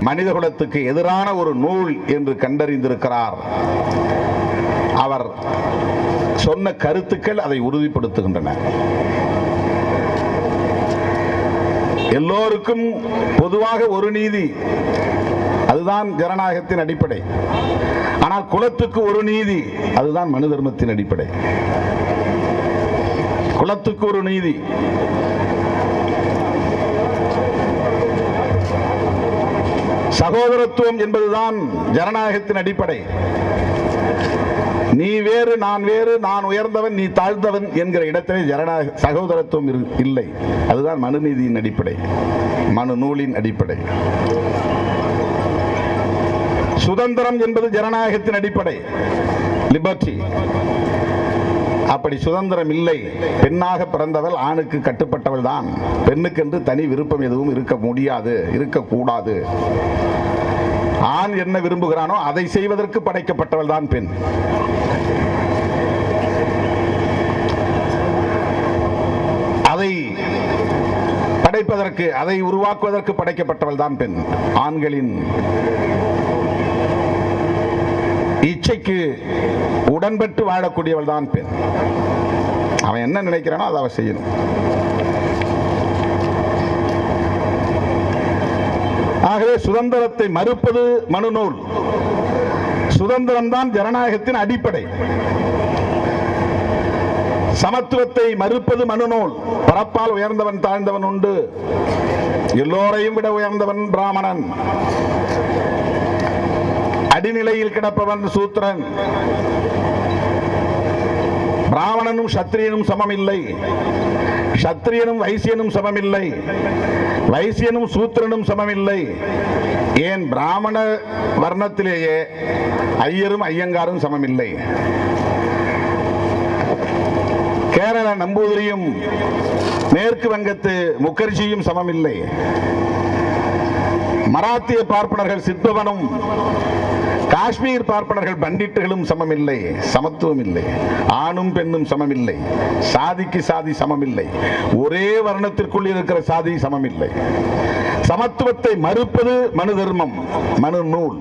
மனிதகுலத்துக்கு எதிரான ஒரு நூல் என்று கண்டறிந்திருக்கிறார். அவர் சொன்ன கருத்துக்கள் அதை உறுதிப்படுத்துகின்றன. எல்லோருக்கும் பொதுவாக ஒரு நீதி, அதுதான் ஜனநாயகத்தின் அடிப்படை. ஆனால் குலத்துக்கு ஒரு நீதி, அதுதான் மனு தர்மத்தின் அடிப்படை. குலத்துக்கு ஒரு நீதி. சகோதரத்துவம் என்பதுதான் ஜனநாயகத்தின் அடிப்படை. நீ வேறு நான் வேறு, நான் உயர்ந்தவன் நீ தாழ்ந்தவன் என்கிற இடத்திலே ஜனநாயக சகோதரத்துவம் இல்லை. அதுதான் மனுநீதியின் அடிப்படை, மனு நூலின் அடிப்படை. சுதந்திரம் என்பது ஜனநாயகத்தின் அடிப்படை, லிபர்ட்டி. அப்படி சுதந்திரம் இல்லை. பெண்ணாக பிறந்தவள் ஆணுக்கு கட்டுப்பட்டவள் தான். பெண்ணுக்கென்று தனி விருப்பம் எதுவும் இருக்க முடியாது, இருக்கக்கூடாது. ஆண் என்ன விரும்புகிறானோ அதை செய்வதற்கு படைக்கப்பட்டவள் தான் பெண். அதை படைப்பதற்கு, அதை உருவாக்குவதற்கு படைக்கப்பட்டவள் தான் பெண். ஆண்களின் இச்சைக்கு உடன்பட்டு வாழக்கூடியவள் தான் பெண். அவன் என்ன நினைக்கிறானோ அதை அவன் செய்யணும். ஆகவே சுதந்திரத்தை மறுப்பது மனு நூல். சுதந்திரம் தான் ஜனநாயகத்தின் அடிப்படை. சமத்துவத்தை மறுப்பது மனு நூல். பரப்பால் உயர்ந்தவன் தாழ்ந்தவன் உண்டு, எல்லோரையும் விட உயர்ந்தவன் பிராமணன், அடிநிலையில் கிடப்பவன் சூத்திரன். பிராமணனும் சத்திரியனும் சமமில்லை, சத்திரியனும் வைசியனும் சமமில்லை, வைசியனும் சூத்திரனும் சமமில்லை. ஏன் பிராமண வர்ணத்திலேயே ஐயரும் ஐயங்காரும் சமமில்லை. கேரள நம்பூதிரியும் மேற்கு வங்கத்து முகர்ஜியும் சமமில்லை. மராத்திய பார்ப்பனர்கள் சித்பவனும் காஷ்மீர் பார்ப்பனர்கள் பண்டிட்டுகளும் சமமில்லை. சமத்துவம் இல்லை. ஆணும் பெண்ணும் சமமில்லை. சாதிக்கு சாதி சமமில்லை. ஒரே வர்ணத்திற்குள் இருக்கிற சாதி சமமில்லை. சமத்துவத்தை மறுப்பது மனு தர்மம், மனு நூல்.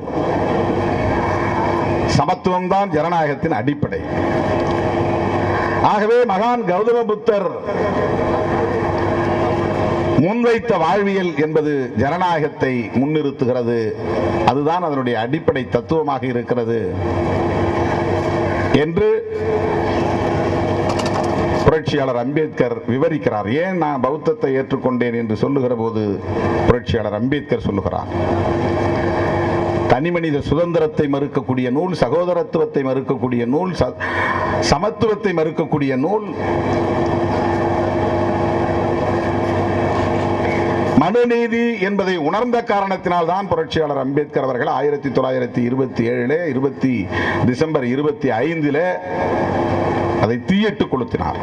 சமத்துவம் தான் ஜனநாயகத்தின் அடிப்படை. ஆகவே மகான் கௌதம புத்தர் முன்வைத்த வாழ்வியல் என்பது ஜனநாயகத்தை முன்னிறுத்துகிறது. அதுதான் அதனுடைய அடிப்படை தத்துவமாக இருக்கிறது என்று புரட்சியாளர் அம்பேத்கர் விவரிக்கிறார். ஏன் நான் பௌத்தத்தை ஏற்றுக்கொண்டேன் என்று சொல்லுகிற போது புரட்சியாளர் அம்பேத்கர் சொல்லுகிறார், தனிமனித சுதந்திரத்தை மறுக்கக்கூடிய நூல், சகோதரத்துவத்தை மறுக்கக்கூடிய நூல், சமத்துவத்தை மறுக்கக்கூடிய நூல் மனுநீதி என்பதை உணர்ந்த காரணத்தினால் தான் புரட்சியாளர் அம்பேத்கர் அவர்கள் 1927 டிசம்பர் 25 அதை தீயிட்டு கொளுத்தினார்.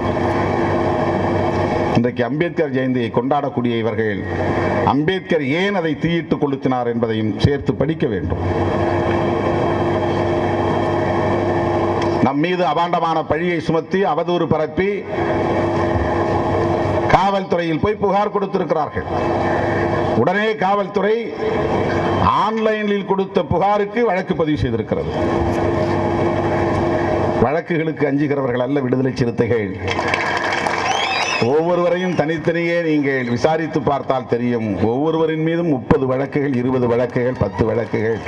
இன்றைக்கு அம்பேத்கர் ஜெயந்தியை கொண்டாடக்கூடிய இவர்கள் அம்பேத்கர் ஏன் அதை தீயிட்டு கொளுத்தினார் என்பதையும் சேர்த்து படிக்க வேண்டும். நம் மீது அபாண்டமான பழியை சுமத்தி அவதூறு பரப்பி காவல்துறையில் போய் புகார் கொடுத்திருக்கிறார்கள். உடனே காவல்துறை ஆன்லைனில் கொடுத்த புகாருக்கு வழக்கு பதிவு செய்திருக்கிறது. வழக்குகளுக்கு அஞ்சுகிறவர்கள் அல்ல விடுதலை சிறுத்தைகள். ஒவ்வொருவரையும் தனித்தனியே நீங்கள் விசாரித்து பார்த்தால் தெரியும். ஒவ்வொருவரின் மீதும் 30 வழக்குகள், 20 வழக்குகள், 10 வழக்குகள்.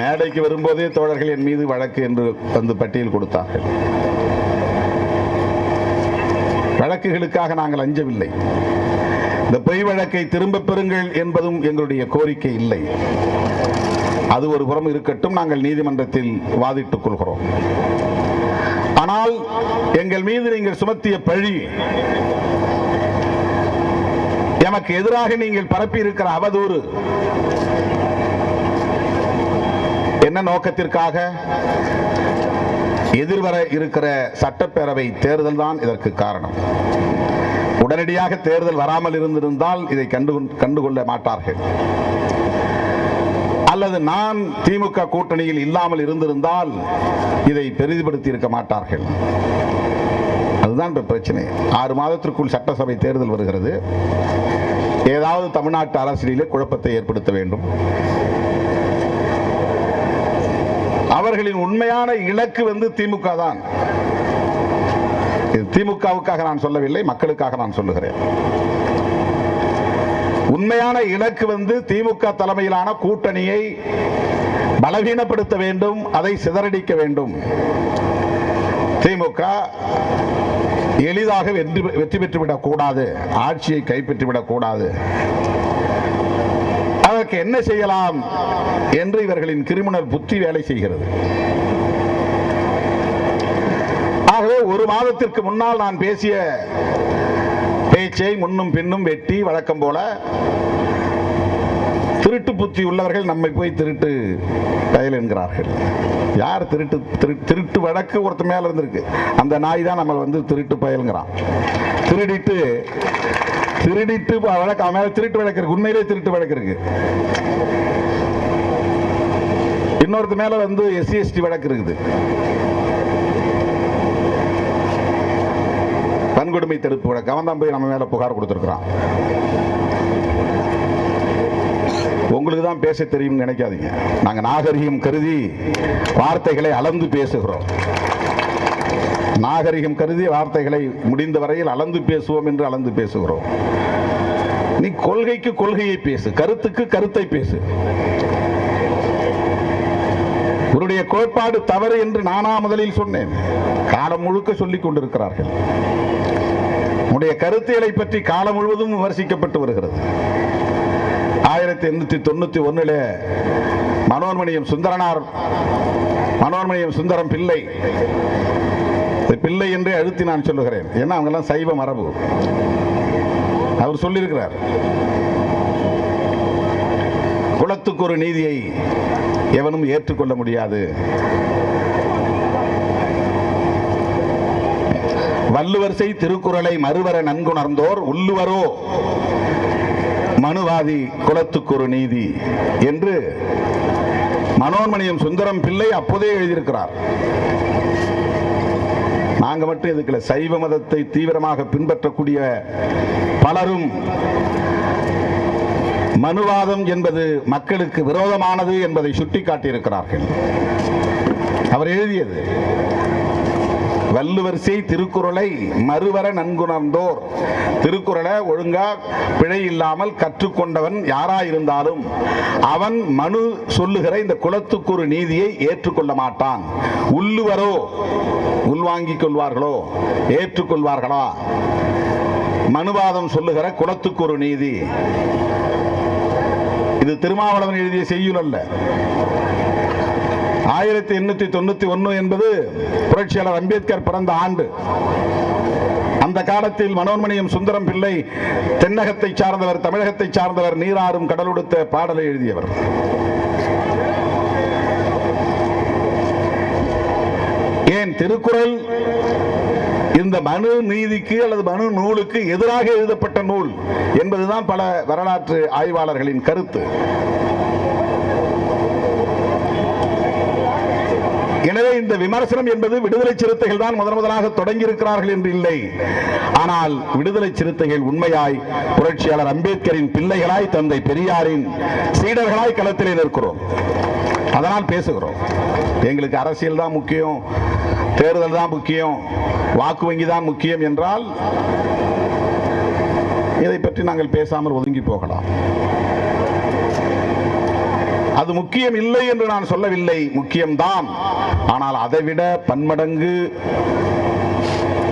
மேடைக்கு வரும்போதே தோழர்கள் என் மீது வழக்கு என்று வந்து பட்டியல் கொடுத்தார்கள். வழக்குகளுக்காக நாங்கள் அஞ்சவில்லை. இந்த பொய் வழக்கை திரும்ப பெறுங்கள் என்பதும் எங்களுடைய கோரிக்கை இல்லை. அது ஒரு புறம் இருக்கட்டும், நாங்கள் நீதிமன்றத்தில் வாதிட்டுக் கொள்கிறோம். ஆனால் எங்கள் மீது நீங்கள் சுமத்திய பழி, எமக்கு எதிராக நீங்கள் பரப்பி இருக்கிற அவதூறு என்ன நோக்கத்திற்காக? எதிர்வர இருக்கிற சட்டப்பேரவை தேர்தல் தான் இதற்கு காரணம். உடனடியாக தேர்தல் வராமல் இருந்திருந்தால் இதை கண்டுகொள்ள மாட்டார்கள். அல்லது நான் திமுக கூட்டணியில் இல்லாமல் இருந்திருந்தால் இதை பெரிதுபடுத்தி இருக்க மாட்டார்கள். அதுதான் இப்ப பிரச்சனை. 6 மாதத்திற்குள் சட்டசபை தேர்தல் வருகிறது. ஏதாவது தமிழ்நாட்டு அரசியலிலே குழப்பத்தை ஏற்படுத்த வேண்டும். அவர்களின் உண்மையான இலக்கு திமுக தான். திமுகவுக்காக நான் சொல்லவில்லை, மக்களுக்காக நான் சொல்லுகிறேன். உண்மையான இலக்கு திமுக தலைமையிலான கூட்டணியை பலவீனப்படுத்த வேண்டும், அதை சிதறடிக்க வேண்டும். திமுக எளிதாக வெற்றி பெற்றுவிடக் கூடாது, ஆட்சியை கைப்பற்றிவிடக் கூடாது. அதற்கு என்ன செய்யலாம் என்று இவர்களின் கிரிமினல் புத்தி வேலை செய்கிறது. ஆகவே ஒரு மாதத்திற்கு முன்னால் நான் பேசிய பேச்சை முன்னும் பின்னும் வெட்டி வழக்கம் போல திருட்டு புத்தி உள்ளவர்கள் நம்மை போய் திருட்டு பயல் என்கிறார்கள். யார் திருட்டு வழக்கு ஒருத்த மேல இருந்திருக்கு, அந்த நாய் தான் நம்ம திருட்டு பயல்ங்கிறான். திருடிட்டு வழக்கு மேல திருட்டு வழக்கு இருக்கு, உண்மையிலே திருட்டு வழக்கு இருக்கு. இன்னொருத்த மேல SC/ST வழக்கு இருக்குது, வன்கொடுமை தடுப்பு வழக்கு. அவன் தான் போய் நம்ம மேல புகார் கொடுத்திருக்கிறான். உங்களுக்கு தான் பேச தெரியும் நினைக்காதீங்க. நாங்க நாகரிகம் கருதி வார்த்தைகளை அளந்து பேசுகிறோம். நாகரிகம் கருதி வார்த்தைகளை முடிந்த வரையில் அளந்து பேசுவோம் என்று அளந்து பேசுகிறோம். நீ கொள்கைக்கு கொள்கையை பேசு, கருத்துக்கு கருத்தை பேசு. உன்னுடைய கோட்பாடு தவறு என்று நானா முதலில் சொன்னேன், காலம் முழுக்க சொல்லிக் கொண்டிருக்கிறார்கள். உன்னுடைய கருத்துகளை பற்றி காலம் முழுவதும் விமர்சிக்கப்பட்டு வருகிறது. 1891 மனோன்மணியம் சுந்தரம் பிள்ளை என்றே அழுத்தி நான் சொல்லுகிறேன். ஏன்னா அவங்க எல்லாம் சைவ மரபு. அவர் சொல்லியிருக்கிறார், குலத்துக்கு ஒரு நீதியை எவனும் ஏற்றுக்கொள்ள முடியாது. வள்ளுவர் செய் திருக்குறளை மறுவர நன்குணர்ந்தோர் உள்ளுவரோ மனுவாதி குலத்துக்கு ஒரு நீதி என்று மனோன்மணியம் சுந்தரம் பிள்ளை அப்போதே எழுதியிருக்கிறார். நாங்க மட்டும் இதுக்குள்ள சைவ மதத்தை தீவிரமாக பின்பற்றக்கூடிய பலரும் மனுவாதம் என்பது மக்களுக்கு விரோதமானது என்பதை சுட்டிக்காட்டியிருக்கிறார்கள். அவர் எழுதியது வள்ளுவர் செய் திருக்குறளை மறுவர நன்குணர்ந்தோர். திருக்குறளை ஒழுங்கா பிழை இல்லாமல் கற்றுக்கொண்டவன் யாராயிருந்தாலும் அவன் மனு சொல்லுகிற இந்த குலத்துக்கு ஒரு நீதியை ஏற்றுக்கொள்ள மாட்டான். உள்ளுவரோ, உள்வாங்கிக் கொள்வார்களோ, ஏற்றுக்கொள்வார்களா? மனுவாதம் சொல்லுகிற குலத்துக்கு ஒரு நீதி. இது திருமாவளவன் எழுதிய செய்யுள் அல்ல. 1891 என்பது புரட்சியாளர் அம்பேத்கர் பிறந்த ஆண்டு. அந்த காலத்தில் மனோன்மணியம் சுந்தரம் பிள்ளை தென்னகத்தை சார்ந்தவர், தமிழகத்தை சார்ந்தவர், நீராறும் கடலுடுத்த பாடலை எழுதியவர். ஏன் திருக்குறள் இந்த மனு நீதிக்கு அல்லது மனு நூலுக்கு எதிராக எழுதப்பட்ட நூல் என்பதுதான் பல வரலாற்று ஆய்வாளர்களின் கருத்து. எனவே இந்த விமர்சனம் என்பது விடுதலை சிறுத்தைகள் தான் முதலாக தொடங்கி இருக்கிறார்கள் என்று இல்லை. ஆனால் விடுதலை சிறுத்தைகள் உண்மையாய் புரட்சியாளர் அம்பேத்கரின் பிள்ளைகளாய், தந்தை பெரியாரின் சீடர்களாய் களத்திலே நிற்கிறோம். அதனால் பேசுகிறோம். எங்களுக்கு அரசியல் தான் முக்கியம், தேர்தல் தான் முக்கியம், வாக்கு வங்கி தான் முக்கியம் என்றால் இதை பற்றி நாங்கள் பேசாமல் ஒதுங்கி போகலாம். அது முக்கியம் இல்லை என்று நான் சொல்லவில்லை, முக்கியம்தான். ஆனால் அதைவிட பன்மடங்கு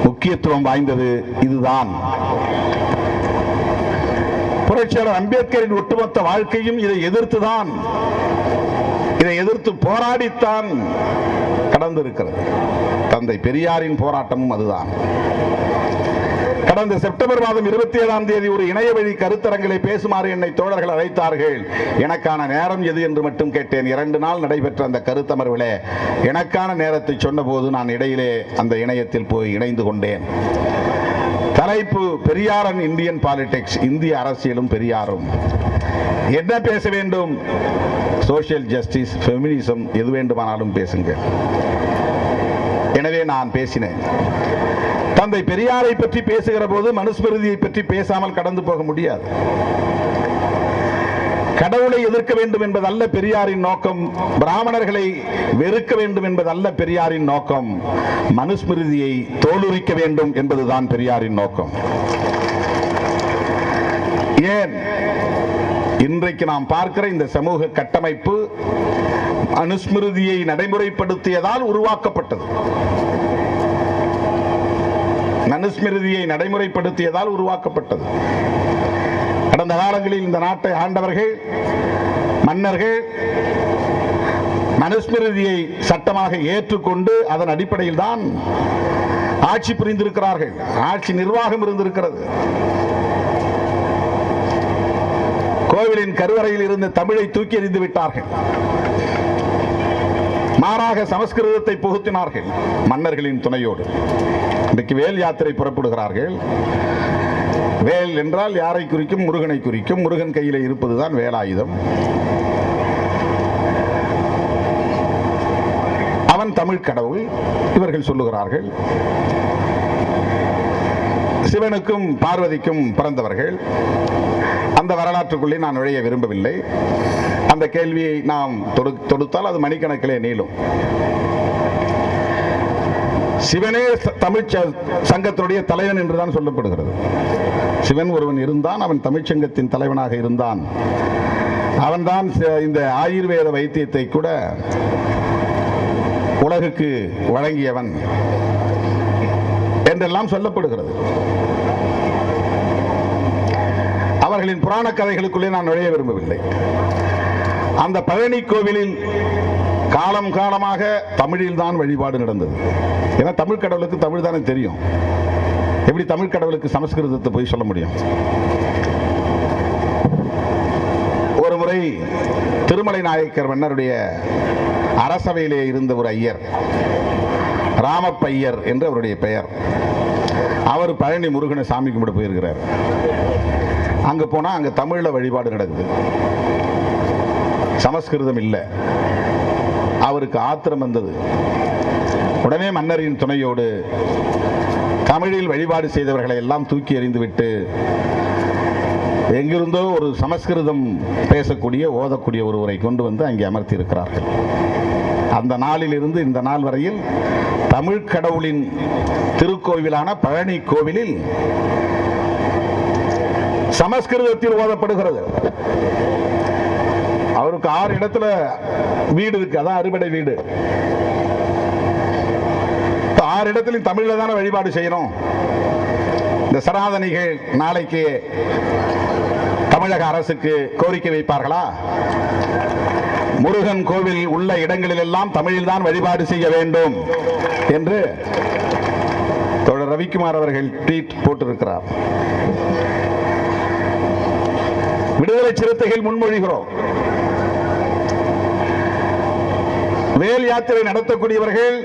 முக்கியத்துவம் வாய்ந்தது இதுதான். புரட்சியாளர் அம்பேத்கரின் ஒட்டுமொத்த வாழ்க்கையும் இதை எதிர்த்துதான், இதை எதிர்த்து போராடித்தான் கடந்திருக்கிறது. தந்தை பெரியாரின் போராட்டமும் அதுதான். கடந்த செப்டம்பர் மாதம் 27ஆம் தேதி ஒரு இணைய வழி கருத்தரங்களை பேசுமாறு என்னை தோழர்கள் அழைத்தார்கள். எனக்கான நேரம் எது என்று மட்டும் கேட்டேன். 2 நாள் நடைபெற்ற அந்த கருத்தமர்விலே எனக்கான நேரத்தை சொன்னபோது நான் இடையிலே அந்த இணையத்தில் போய் இணைந்து கொண்டேன். தலைப்பு பெரியாரன் இந்தியன் பாலிடிக்ஸ், இந்திய அரசியலும் பெரியாரும். என்ன பேச வேண்டும்? சோசியல் ஜஸ்டிஸ், ஃபெமினிசம், எது வேண்டுமானாலும் பேசுங்க. எனவே நான் பேசினேன். தந்தை பெரியாரை பற்றி பேசுகிற போது மனுஸ்மிருதியை பற்றி பேசாமல் கடந்து போக முடியாது. கடவுளை எதிர்க்க வேண்டும் என்பதல்ல பெரியாரின் நோக்கம், பிராமணர்களை வெறுக்க வேண்டும் என்பதல்ல பெரியாரின் நோக்கம், மனுஸ்மிருதியை தோலுரிக்க வேண்டும் என்பதுதான் பெரியாரின் நோக்கம். ஏன் இன்றைக்கு நாம் பார்க்கிற இந்த சமூக கட்டமைப்பு மனுஸ்மிருதியை நடைமுறைப்படுத்தியதால் உருவாக்கப்பட்டது. மனுஸ்மிருதியை நடைமுறைப்படுத்தியதால் உருவாக்கப்பட்டது. கடந்த காலங்களில் இந்த நாட்டை ஆண்டவர்கள், மன்னர்கள் மனுஸ்மிருதியை சட்டமாக ஏற்றுக்கொண்டு அதன் அடிப்படையில் தான் ஆட்சி புரிந்திருக்கிறார்கள். ஆட்சி நிர்வாகம் இருந்திருக்கிறது. கோவிலின் கருவறையில் இருந்து தமிழை தூக்கி எறிந்து விட்டார்கள். மாறாக சமஸ்கிருதத்தை புகுத்தினார்கள் மன்னர்களின் துணையோடு. இன்றைக்கு வேல் யாத்திரை புறப்படுகிறார்கள். வேல் என்றால் யாரை குறிக்கும்? முருகனை குறிக்கும். முருகன் கையில் இருப்பதுதான் வேலாயுதம். அவன் தமிழ் கடவுள் இவர்கள் சொல்லுகிறார்கள். சிவனுக்கும் பார்வதிக்கும் பிறந்தவர்கள். அந்த வரலாற்றுக்குள்ளே நான் நுழைய விரும்பவில்லை. அந்த கேள்வியை நாம் தொடுத்தால் அது மணிக்கணக்கிலே நீளும். சிவனே தமிழ் சங்கத்தினுடைய தலைவன் என்றுதான் சொல்லப்படுகிறது. சிவன் ஒருவன் இருந்தான், அவன் தமிழ்ச்சங்கத்தின் தலைவனாக இருந்தான். அவன்தான் இந்த ஆயுர்வேத வைத்தியத்தை கூட உலகுக்கு வழங்கியவன் என்றெல்லாம் சொல்லப்படுகிறது. அவர்களின் புராண கதைகளுக்குள்ளே நான் நுழைய விரும்பவில்லை. அந்த பழனி கோவிலில் காலம் காலமாக தமிழில் தான் வழிபாடு நடந்தது. ஏன்னா தமிழ் கடவுளுக்கு தமிழ் தானே தெரியும். எப்படி தமிழ் கடவுளுக்கு சமஸ்கிருதத்தை போய் சொல்ல முடியும்? ஒரு முறை திருமலை நாயக்கர் மன்னருடைய அரசவையிலே இருந்த ஒரு ஐயர், ராமப்பையர் என்று அவருடைய பெயர், அவர் பழனி முருகனை சாமி கும்பிட போயிருக்கிறார். அங்க போனா அங்க தமிழ்ல வழிபாடு நடக்குது, சமஸ்கிருதம் இல்லை. அவருக்கு ஆத்திரம் வந்தது. உடனே மன்னரின் துணையோடு தமிழில் வழிபாடு செய்தவர்களை எல்லாம் தூக்கி எறிந்துவிட்டு எங்கிருந்தோ ஒரு சமஸ்கிருதம் பேசக்கூடிய ஓதக்கூடிய ஒருவரை கொண்டு வந்து அங்கே அமர்த்தி இருக்கிறார்கள். அந்த நாளில் இருந்து இந்த நாள் வரையில் தமிழ் கடவுளின் திருக்கோவிலான பழனி கோவிலில் சமஸ்கிருதத்தில் ஓதப்படுகிறது. அவருக்கு 6 இடத்துல வீடு இருக்கு, அதான் அறுபடை வீடு. 6 இடத்திலும் தமிழ்ல தானே வழிபாடு செய்யணும். இந்த சனாதனிகள் நாளைக்கு தமிழக அரசுக்கு கோரிக்கை வைப்பார்களா? முருகன் கோவில் உள்ள இடங்களில் எல்லாம் தமிழில் தான் வழிபாடு செய்ய வேண்டும் என்று தோழர் ரவிக்குமார் அவர்கள் ட்வீட் போட்டிருக்கிறார். விடுதலை சிறுத்தைகள் முன்மொழிகிறோம். வேல் யாத்திரை நடத்தக்கூடியவர்கள்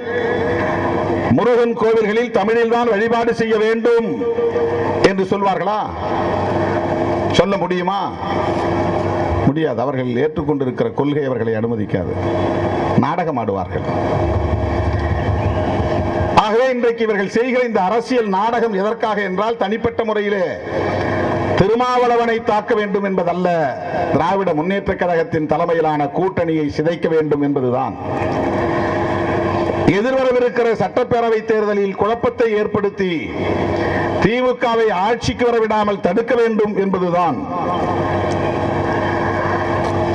முருகன் கோவில்களில் தமிழில் தான் வழிபாடு செய்ய வேண்டும் என்று சொல்வார்களா? சொல்ல முடியுமா? முடியாது. அவர்கள் ஏற்றுக்கொண்டிருக்கிற கொள்கை அவர்களை அனுமதிக்காது. நாடகம் ஆடுவார்கள். ஆகவே இன்றைக்கு இவர்கள் செய்கிற இந்த அரசியல் நாடகம் எதற்காக என்றால், தனிப்பட்ட முறையிலே திருமாவளவனை தாக்க வேண்டும் என்பதல்ல, திராவிட முன்னேற்ற கழகத்தின் தலைமையிலான கூட்டணியை சிதைக்க வேண்டும் என்பதுதான். எதிர்வரவிருக்கிற சட்டப்பேரவை தேர்தலில் குழப்பத்தை ஏற்படுத்தி திமுகவை ஆட்சிக்கு வரவிடாமல் தடுக்க வேண்டும் என்பதுதான்.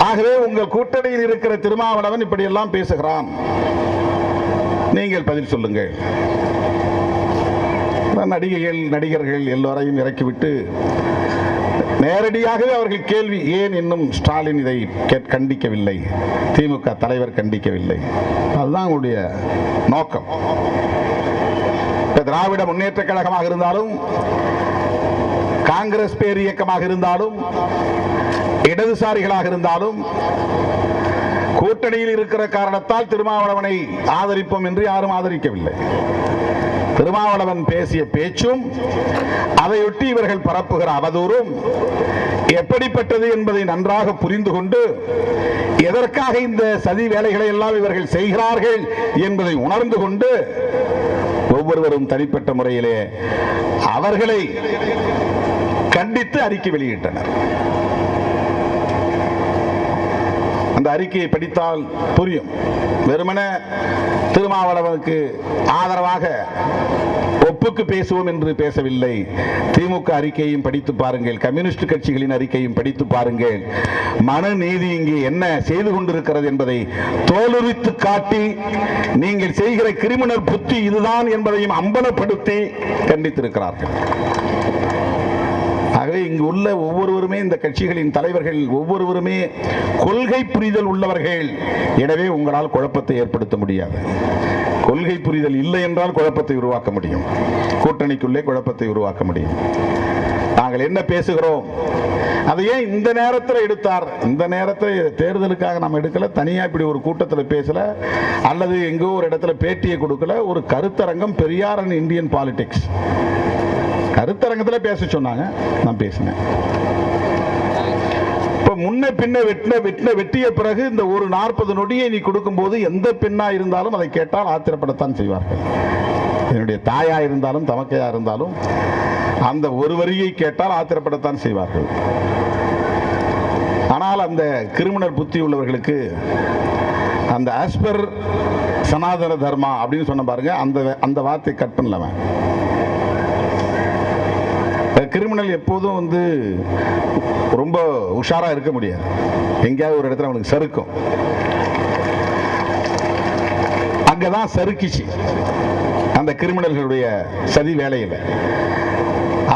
ஆகவே உங்கள் கூட்டணியில் இருக்கிற திருமாவளவன் இப்படி எல்லாம் பேசுகிறான், நீங்கள் பதில் சொல்லுங்கள். நடிகைகள் நடிகர்கள் எல்லோரையும் இறக்கிவிட்டு நேரடியாகவே அவர்கள் கேள்வி, ஏன் இன்னும் ஸ்டாலின் இதை கண்டிக்கவில்லை, திமுக தலைவர் கண்டிக்கவில்லை? அதுதான் உங்களுடைய நோக்கம். திராவிட முன்னேற்ற கழகமாக இருந்தாலும், காங்கிரஸ் பேர் இயக்கமாக இருந்தாலும், இடதுசாரிகளாக இருந்தாலும், கூட்டணியில் இருக்கிற காரணத்தால் திருமாவளவனை ஆதரிப்போம் என்று யாரும் ஆதரிக்கவில்லை. திருமாவளவன் பேசிய பேச்சும் அதையொட்டி இவர்கள் பரப்புகிற அவதூறும் எப்படிப்பட்டது என்பதை நன்றாக புரிந்து கொண்டு, எதற்காக இந்த சதி வேலைகளை எல்லாம் இவர்கள் செய்கிறார்கள் என்பதை உணர்ந்து கொண்டு ஒவ்வொருவரும் தனிப்பட்ட முறையிலே அவர்களை கண்டித்து அறிக்கை வெளியிட்டனர். அந்த அறிக்கையை படித்தால் புரியும். வெறுமன திருமாவளவனுக்கு ஆதரவாக ஒப்புக்கு பேசுவோம் என்று பேசவில்லை. திமுக அறிக்கையும் படித்து பாருங்கள், கம்யூனிஸ்ட் கட்சிகளின் அறிக்கையும் படித்து பாருங்கள். மனநீதி இங்கே என்ன செய்து கொண்டிருக்கிறது என்பதை தோலுரித்து காட்டி, நீங்கள் செய்கிற கிரிமினல் புத்தி இதுதான் என்பதையும் அம்பலப்படுத்தி கண்டித்திருக்கிறார்கள். ஆகவே இங்கு உள்ள ஒவ்வொருவருமே, இந்த கட்சிகளின் தலைவர்கள் ஒவ்வொருவருமே கொள்கை புரிதல் உள்ளவர்கள். எனவே உங்களால் குழப்பத்தை ஏற்படுத்த முடியாது. கொள்கை புரிதல் இல்லை என்றால் குழப்பத்தை உருவாக்க முடியும், கூட்டணிக்குள்ளே குழப்பத்தை உருவாக்க முடியும். நாங்கள் என்ன பேசுகிறோம், அதை ஏன் இந்த நேரத்தில் எடுத்தார்? இந்த நேரத்தில் தேர்தலுக்காக நம்ம எடுக்கல, தனியாக இப்படி ஒரு கூட்டத்தில் பேசல, அல்லது எங்கோ ஒரு இடத்துல பேட்டியை கொடுக்கல. ஒரு கருத்தரங்கம், பெரியார் அண்ட் இந்தியன் பாலிடிக்ஸ் கருத்தரங்கத்தில் பேச சொன்னாங்க, நான் பேசினேன். இப்ப முன்ன பின்ன வெட்டிய பிறகு இந்த ஒரு 40 நொடியை நீ கொடுக்கும் போது எந்த பெண்ணா இருந்தாலும் அதை கேட்டால் ஆத்திரப்படத்தான் செய்வார்கள். என்னுடைய தாயா இருந்தாலும் தமக்கையா இருந்தாலும் அந்த ஒரு வரியை கேட்டால் ஆத்திரப்படத்தான் செய்வார்கள். ஆனால் அந்த கிரிமினல் புத்தி உள்ளவர்களுக்கு அந்த ஆஸ்பர் சனாதன தர்மா அப்படின்னு சொன்ன பாருங்க, அந்த வார்த்தை கட் பண்ணலவன். கிரிமினல் எப்போதும் வந்து ரொம்ப உஷாரா இருக்க முடியாது. எங்கேயாவது ஒரு இடத்துல அவனுக்கு சறுக்கும். அங்கதான் சறுக்கிச்சு அந்த கிரிமினல்களுடைய சதி வேலையில்.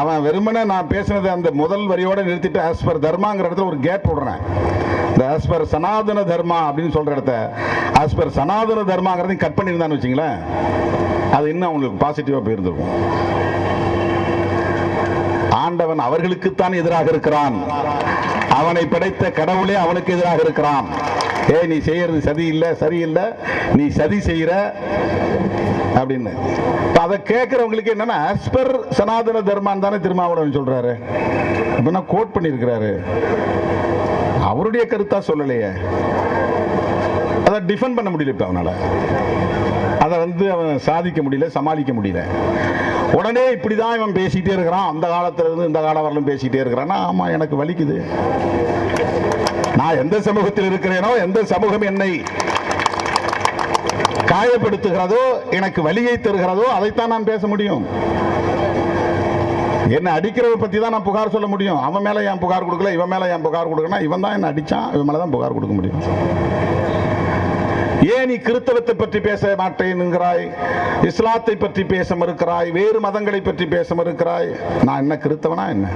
அவன் வெறுமனே நான் பேசினது அந்த முதல் வரியோட நிறுத்திட்டு ஆஸ்பர் தர்மாங்கிற இடத்துல ஒரு கேப் விடுறேன். இந்த ஆஸ்பர் சனாதன தர்மா அப்படின்னு சொல்ற இடத்த ஆஸ்பர் சனாதன தர்மாங்கிறதையும் கட் பண்ணியிருந்தான்னு வச்சுங்களேன், அது இன்னும் அவங்களுக்கு பாசிட்டிவா போயிருந்திருக்கும். ஆண்டவன் அவர்களுக்குத்தான் எதிராக இருக்கிறான், அவனை படைத்த கடவுளே அவனுக்கு எதிராக இருக்கிறான். நீ செய்யறது சதி இல்ல, சரியில்லை, நீ சதி செய்யற அப்படின்னு. அதை கேட்கிறவங்களுக்கு என்னன்னா, ஆஸ்பர் சனாதன தர்மான் தானே திருமாவளவன் சொல்றாரு, அப்படின்னா கோட் பண்ணிருக்கிறாரு, அவருடைய கருத்தா சொல்லலையே, அதை டிஃபெண்ட் பண்ண முடியல. இப்ப அவனால அதை வந்து அவன் சாதிக்க முடியல, சமாளிக்க முடியல. உடனே இப்படிதான் இவன் பேசிட்டே இருக்கிறான், அந்த காலத்துல இருந்து இந்த காலம் வரலும் பேசிட்டே இருக்கிறான். ஆமா, எனக்கு வலிக்குது. நான் எந்த சமூகத்தில் இருக்கிறேனோ, எந்த சமூகம் என்னை காயப்படுத்துகிறதோ, எனக்கு வலியை தருகிறதோ, அதைத்தான் நான் பேச முடியும். என்ன அடிக்கிறவ பத்தி தான் நான் புகார் சொல்ல முடியும். அவன் மேல ஏன் புகார் கொடுக்கல, இவன் மேல ஏன் புகார் கொடுக்கணும், இவன் தான் என்ன அடிச்சான், இவன் மேலதான் புகார் கொடுக்க முடியும். ஏன் நீ கிறிஸ்தவத்தை பற்றி பேச மாட்டேன் என்கிறாய், இஸ்லாத்தை பற்றி பேச மறுக்கிறாய், வேறு மதங்களை பற்றி பேச மறுக்கிறாய்? நான் என்ன கிறிஸ்தவனா என்ன,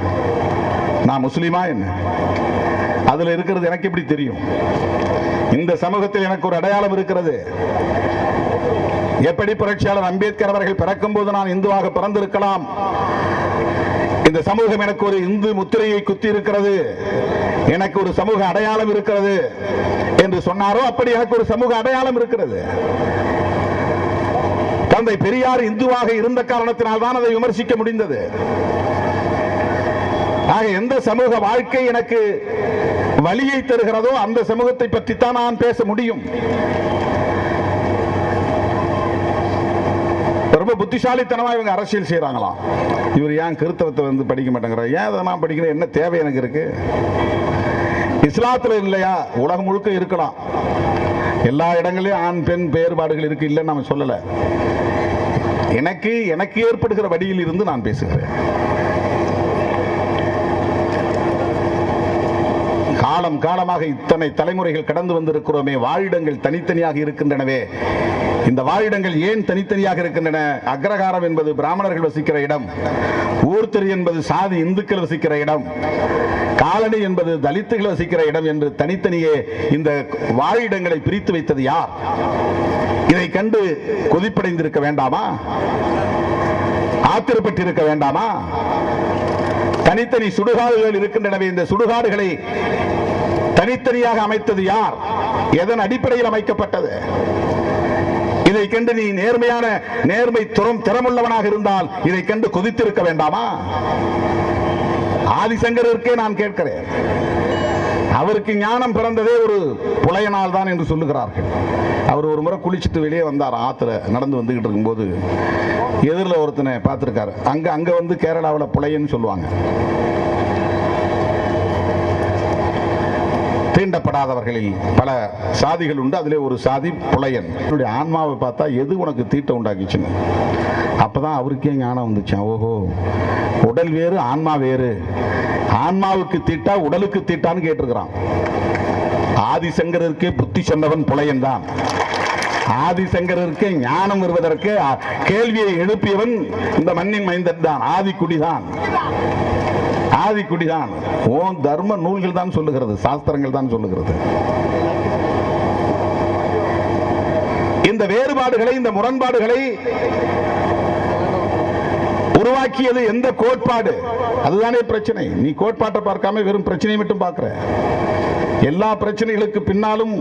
நான் முஸ்லீமா என்ன? அதுல இருக்கிறது எனக்கு எப்படி தெரியும்? இந்த சமூகத்தில் எனக்கு ஒரு அடையாளம் இருக்கிறது. எப்படி புரட்சியாளர் அம்பேத்கர் அவர்கள் பிறக்கும் போது நான் இந்துவாக பிறந்திருக்கலாம், இந்த சமூகம் எனக்கு ஒரு இந்து முத்திரையை குத்தி இருக்கிறது, எனக்கு ஒரு சமூக அடையாளம் இருக்கிறது என்று சொன்னாரோ, அப்படி எனக்கு ஒரு சமூக அடையாளம் இருக்கிறது. தந்தை பெரியார் இந்துவாக இருந்த காரணத்தினால் தான் அதை விமர்சிக்க முடிந்தது. ஆக எந்த சமூக வாழ்க்கை எனக்கு வலியை தருகிறதோ அந்த சமூகத்தை பற்றி தான் நான் பேச முடியும். ரொம்ப புத்திசாலித்தனமா இவங்க அரசியல் செய்யறாங்களாம். இவர் ஏன் கிறிஸ்தவத்தை வந்து படிக்க மாட்டேங்கிற, ஏன் அதை நான் படிக்கிறேன், என்ன தேவை எனக்கு இருக்கு? இஸ்லாத்துல இல்லையா? உலகம் முழுக்க இருக்கலாம், எல்லா இடங்களிலும் ஆண் பெண் வேறுபாடுகள் இருக்கு, இல்லைன்னு நம்ம சொல்லல. எனக்கு ஏற்படுகிற வழியில் இருந்து நான் பேசுகிறேன். காலம் காலமாக இத்தனை தலைமுறைகள் கடந்து வந்திருக்கிறோமே, வாழிடங்கள் தனித்தனியாக இருக்கின்றனவே. இந்த வாழிடங்கள் ஏன் தனித்தனியாக இருக்கின்றன? அக்ரகாரம் என்பது பிராமணர்கள் வசிக்கிற இடம், ஊர்த்தெரி என்பது சாதி இந்துக்கள் வசிக்கிற இடம், காலனி என்பது தலித்துகள் வசிக்கிற இடம் என்று தனித்தனியே இந்த வாழிடங்களை பிரித்து வைத்தது யார்? இதை கண்டு கொதிப்படைந்திருக்க வேண்டாமா? ஆத்திரப்பட்டிருக்க வேண்டாமா? தனித்தனி சுடுகாடுகள் இருக்கின்றனவே, இந்த சுடுகாடுகளை தனித்தனியாக அமைத்தது யார்? எதன் அடிப்படையில் அமைக்கப்பட்டது? இதை கண்டு நீ நேர்மை திறமுள்ளவனாக இருந்தால் இதை கண்டு கொதித்திருக்க வேண்டாமா? ஆதிசங்கரருக்கே நான் கேட்கிறேன், அவருக்கு ஞானம் பிறந்ததே ஒரு புலையனால் தான் என்று சொல்லுகிறார்கள். அவர் ஒரு முறை குளிச்சுட்டு வெளியே வந்தார், ஆத்துல நடந்து வந்துகிட்டு இருக்கும்போது எதிரில் ஒருத்தனை பார்த்துருக்காரு. அங்க வந்து கேரளாவில் புலையன்னு சொல்லுவாங்க. தீண்டப்படாதவர்களில் பல சாதிகள் உண்டு, அதிலே ஒரு சாதி புலையன். என்னுடைய ஆன்மாவை பார்த்தா எது உனக்கு தீட்ட உண்டாக்கிச்சுன்னு அப்பதான் அவருக்கே ஞானம் வந்துச்சான். ஓஹோ, உடல் வேறு ஆன்மா வேறு, ஆன்மாவுக்கு தீட்டா உடலுக்கு தீட்டான்னு கேட்டிருக்கிறான். ஆதிசங்கரருக்கே புத்தி சொன்னவன் புலையன் தான். ஆதிசங்கரருக்கு ஞானம் வருவதற்கு கேள்வியை எழுப்பியவன் இந்த மண்ணின் மைந்தன் தான், ஆதிக்குடிதான். ஆதிக்குடிதான். ஓன் தர்ம நூல்கள் தான் சொல்லுகிறது, சாஸ்திரங்கள் தான் சொல்லுகிறது. இந்த வேறுபாடுகளை, இந்த முரண்பாடுகளை உருவாக்கியது எந்த கோட்பாடு? அதுதானே பிரச்சனை. நீ கோட்பாட்டை பார்க்காம வெறும் பிரச்சனையை மட்டும் பார்க்கிற. எல்லா பிரச்சனைகளுக்கு பின்னாலும்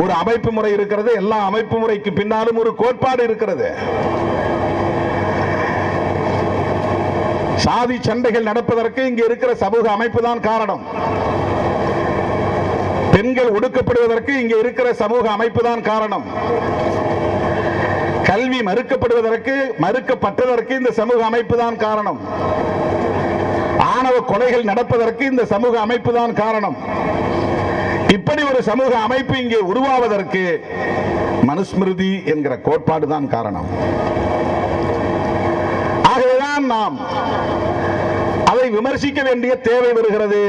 ஒரு அமைப்பு முறை இருக்கிறது, எல்லா அமைப்பு முறைக்கு பின்னாலும் ஒரு கோட்பாடு இருக்கிறது. சாதி சண்டைகள் நடப்பதற்கு இங்கே இருக்கிற சமூக அமைப்பு தான் காரணம். பெண்கள் ஒடுக்கப்படுவதற்கு இங்கே இருக்கிற சமூக அமைப்பு தான் காரணம். கல்வி மறுக்கப்பட்டதற்கு இந்த சமூக அமைப்பு தான் காரணம். ஆணவ கொலைகள் நடப்பதற்கு இந்த சமூக அமைப்பு தான் காரணம். இப்படி ஒரு சமூக அமைப்பு இங்கே உருவாவதற்கு மனுஸ்மிருதி என்கிற கோட்பாடு தான் காரணம். ஆகவேதான் நாம் அதை விமர்சிக்க வேண்டிய தேவை வருகிறது.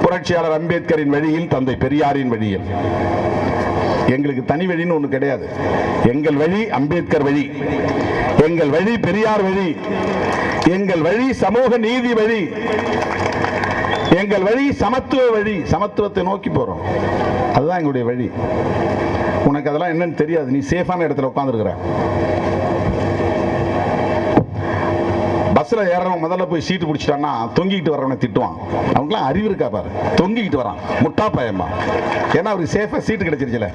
புரட்சியாளர் அம்பேத்கரின் வழியில், தந்தை பெரியாரின் வழியில். எங்களுக்கு தனி வழின்னு ஒண்ணு கிடையாது. எங்கள் வழி அம்பேத்கர் வழி, எங்கள் வழி பெரியார் வழி, எங்கள் வழி சமூக நீதி வழி, எங்கள் வழி சமத்துவ வழி. சமத்துவத்தை நோக்கி போறோம், அதுதான் எங்களுடைய வழி. உனக்கு அதெல்லாம் என்னன்னு தெரியாது, நீ சேஃபான இடத்துல உட்கார்ந்துருக்கிற. பஸ்ல ஏறவன் முதல்ல போய் சீட்டு பிடிச்சிட்டான்னா தொங்கிக்கிட்டு வரவனை திட்டுவான். அவனுக்குலாம் அறிவு இருக்கா பாரு, தொங்கிக்கிட்டு வரான், முட்டா பயமா. ஏன்னா அவருக்கு சேஃபா சீட்டு கிடைச்சிருச்சுல,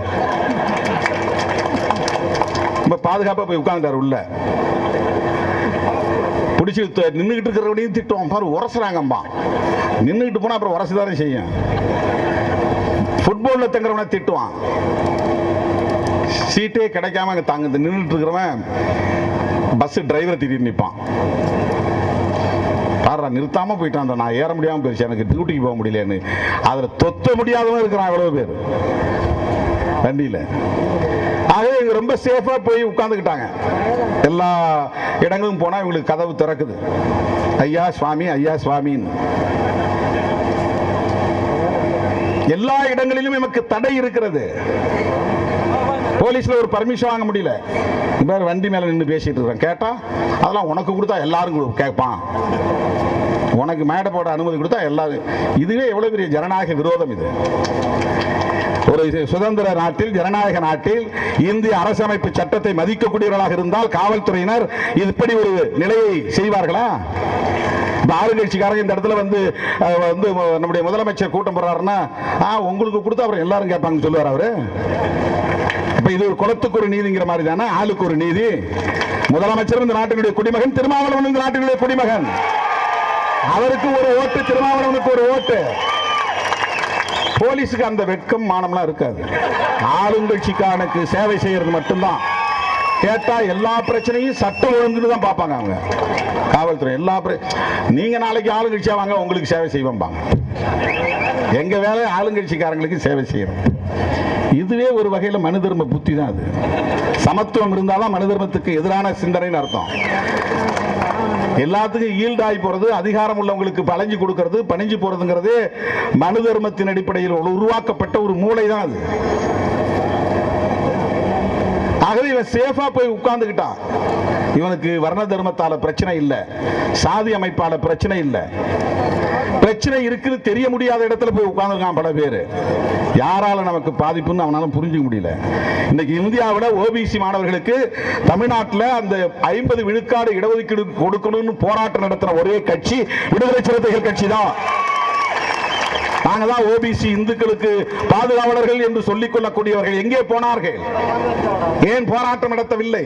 ரொம்ப பாதுகாப்பா போய் உட்கார்ந்துட்டாரு உள்ள. பிடிச்சி நின்றுகிட்டு இருக்கிறவனையும் திட்டுவான் பாரு, உரசுறாங்கம்பா. நின்றுகிட்டு போனா அப்புறம் உரசுதானே செய்யும். ஃபுட்பால்ல தங்குறவனை திட்டுவான், சீட்டே கிடைக்காம அங்க தாங்க நின்றுட்டு இருக்கிறவன் பஸ் டிரைவரை திட்டிட்டு நிற்பான். பாரு நிறுத்தாம போயிட்டான், நான் ஏற முடியாம போயிடுச்சு, எனக்கு டியூட்டிக்கு போக முடியலன்னு. அதுல தொத்த முடியாதவன் இருக்கிறான் எவ்வளவு பேர் வண்டியில. ஆகவே இவங்க ரொம்ப சேஃபா போய் உட்கார்ந்துக்கிட்டாங்க. எல்லா இடங்களும் போனா இவங்களுக்கு கதவு திறக்குது, ஐயா சுவாமி ஐயா சுவாமின்னு. எல்லா இடங்களிலும் நமக்கு தடை இருக்கிறது. போலீஸ்ல ஒரு பர்மிஷன் வாங்க முடியல, வண்டி மேல நின்று பேசிட்டு இருக்கேன். கேட்டா அதெல்லாம் உனக்கு கொடுத்தா எல்லாரும் கேட்பான், உனக்கு மேடை போட அனுமதி கொடுத்தா எல்லாரும். இதுவே எவ்வளவு பெரிய ஜனநாயக விரோதம் இது. ஒரு சுதந்திர நாட்டில், ஜனநாயக நாட்டில், இந்திய அரசமைப்பு சட்டத்தை மதிக்கக்கூடியவர்களாக இருந்தால் காவல்துறையினர் இப்படி ஒரு நிலையை செய்வார்களா? ஆளுங்கட்சிக்காரங்க இந்த இடத்துல வந்து நம்முடைய முதலமைச்சர் கூட்டம் போடுறாருன்னா உங்களுக்கு கொடுத்தா அப்புறம் எல்லாரும் கேட்பாங்க சொல்லுவார் அவரு. இது ஒரு குலத்துக்கு ஒரு நீதிங்கிற மாதிரி தானே, ஆளுக்கு ஒரு நீதி. முதலமைச்சர் இந்த நாட்டினுடைய குடிமகன், திருமாவளவன் இந்த நாட்டினுடைய குடிமகன். அவருக்கு ஒரு ஓட்டு, திருமாவளவனுக்கு ஒரு ஓட்டு. போலீஸுக்கு அந்த வெட்கம் மானம்லாம் இருக்காது. ஆளுங்கட்சிக்காரனுக்கு சேவை செய்யறது மட்டும்தான். கேட்டா எல்லா பிரச்சனையும் சட்டம் ஒழுங்குன்னு தான் பார்ப்பாங்க அவங்க காவல்துறை. எல்லா நீங்க நாளைக்கு ஆளுங்கட்சியா வாங்க, உங்களுக்கு சேவை செய்வாங்க. எங்க வேலை ஆளுங்கட்சிக்காரங்களுக்கு சேவை செய்யணும். இதுவே ஒரு வகையில மனு தர்ம புத்தி தான். அது சமத்துவம் இருந்தாலும் மனு தர்மத்துக்கு எதிரான சிந்தனைன்னு அர்த்தம். எல்லாத்துக்கும் ஈல்டாகி போறது, அதிகாரம் உள்ளவங்களுக்கு பழஞ்சி கொடுக்கிறது, பணிஞ்சு போறதுங்கிறது மனு தர்மத்தின் அடிப்படையில் உருவாக்கப்பட்ட ஒரு மூளை தான் அது. ஆகவே இவன் சேஃபா போய் உட்கார்ந்துக்கிட்டான். இவனுக்கு வர்ண தர்மத்தால பிரச்சனை இல்லை, சாதி அமைப்பால பிரச்சனை இல்லை. பிரச்சனை இருக்குன்னு தெரிய முடியாத இடத்துல போய் உட்கார்ந்துருக்கான் பல பேர். யாரால நமக்கு பாதிப்புன்னு அவனால புரிஞ்சுக்க முடியல. இன்னைக்கு இந்தியாவில் ஓபிசி மாணவர்களுக்கு தமிழ்நாட்டில் அந்த 50 விழுக்காடு இடஒதுக்கீடு கொடுக்கணும்னு போராட்டம் நடத்துற ஒரே கட்சி விடுதலை சிறுத்தைகள் கட்சி தான். நாங்க தான் ஓபிசி இந்துக்களுக்கு பாதுகாவலர்கள் என்று சொல்லிக் கொள்ளக்கூடியவர்கள் எங்கே போனார்கள்? ஏன் போராட்டம் நடத்தவில்லை?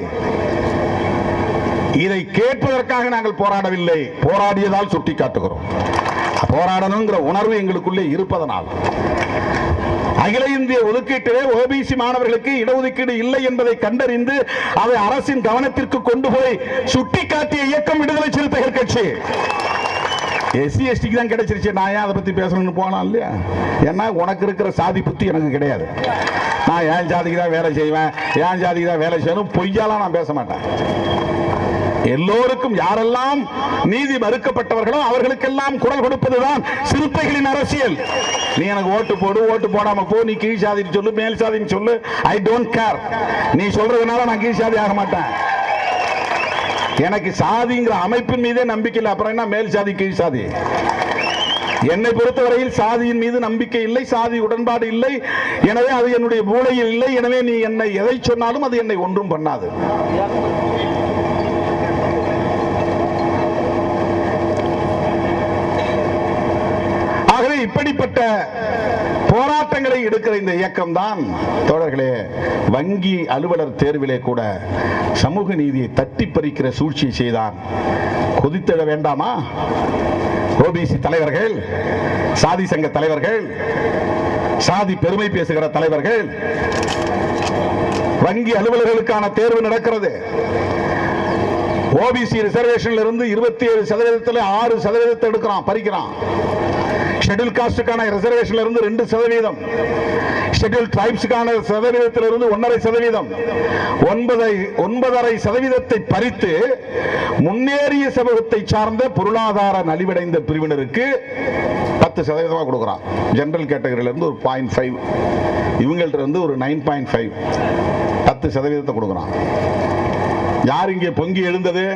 இதை கேட்பதற்காக நாங்கள் போராடவில்லை, போராடியதால் சுட்டிக்காட்டுகிறோம். போராடணுங்கிற உணர்வு எங்களுக்குள்ளே இருப்பதனால் அகில இந்திய ஒதுக்கீட்டிலே ஓபிசி மாணவர்களுக்கு இடஒதுக்கீடு இல்லை என்பதை கண்டறிந்து அதை அரசின் கவனத்திற்கு கொண்டு போய் சுட்டிக்காட்டிய இயக்கம் விடுதலை சிறுத்தைகள் கட்சி. எஸ்சி எஸ்டிக்கு தான் கிடைச்சிருச்சு, நான் ஏன் அதை பத்தி பேசணும்னு போனா இல்லையா? ஏன்னா உனக்கு இருக்கிற சாதி புத்தி எனக்கு கிடையாது. நான் ஏன் ஜாதிக்கு தான் வேலை செய்வேன், ஏன் ஜாதிக்கு தான் வேலை செய்யணும், பொய்யாலாம் நான் பேச மாட்டேன். எல்லோருக்கும் யாரெல்லாம் நீதி மறுக்கப்பட்டவர்களோ அவர்களுக்கெல்லாம் குரல் கொடுப்பதுதான் சிறுத்தைகளின் அரசியல். நீ எனக்கு ஓட்டு போடு, ஓட்டு போடாம போ, நீ கீழ் சாதின்னு சொல்லு, மேல் சாதின்னு சொல்லு, ஐ டோன்ட் கேர். நீ சொல்றதுனால நான் கீழ் சாதி ஆக மாட்டேன். எனக்கு சாதிங்கிற அமைப்பின் மீதே நம்பிக்கை இல்லை, அப்புறம் என்ன மேல் சாதி கீழ் சாதி? என்னை பொறுத்தவரையில் சாதியின் மீது நம்பிக்கை இல்லை, சாதி உடன்பாடு இல்லை, எனவே அது என்னுடைய மூளையில் இல்லை. எனவே நீ என்னை எதை சொன்னாலும் அது என்னை ஒன்றும் பண்ணாது. ஆகவே இப்படிப்பட்ட போராட்டங்களை எடுக்கிற இந்த இயக்கம் தான் தோழர்களே வங்கி அலுவலர் தேர்விலே கூட சமூக நீதியை தட்டி பறிக்கிற சூழ்ச்சி செய்தான். கொதித்திட வேண்டாமா? ஓபிசி தலைவர்கள், சாதி சங்க தலைவர்கள், சாதி பெருமை பேசுகிற தலைவர்கள், வங்கி அலுவலர்களுக்கான தேர்வு நடக்கிறது. ஓபிசி ரிசர்வேஷன்ல இருந்து 27% 6% எடுக்கிறான், பறிக்கிறான். ஷெட்யூல் காஸ்டுக்கான ரிசர்வேஷன்ல இருந்து 2%, ஷெட்யூல் டிரைப்ஸ்க்கான சதவீதத்திலிருந்து 1.5%, 9.5% பறித்து முன்னேறிய சமூகத்தை சார்ந்த பொருளாதார நலிவடைந்த பிரிவினருக்கு 10% கொடுக்கிறான். ஜெனரல் கேட்டகரியில இருந்து ஒரு 0.5, இவங்கள்ட்ட இருந்து ஒரு 9.5, 10% கொடுக்கிறான். யார் இங்கே பொங்கி எழுந்தது?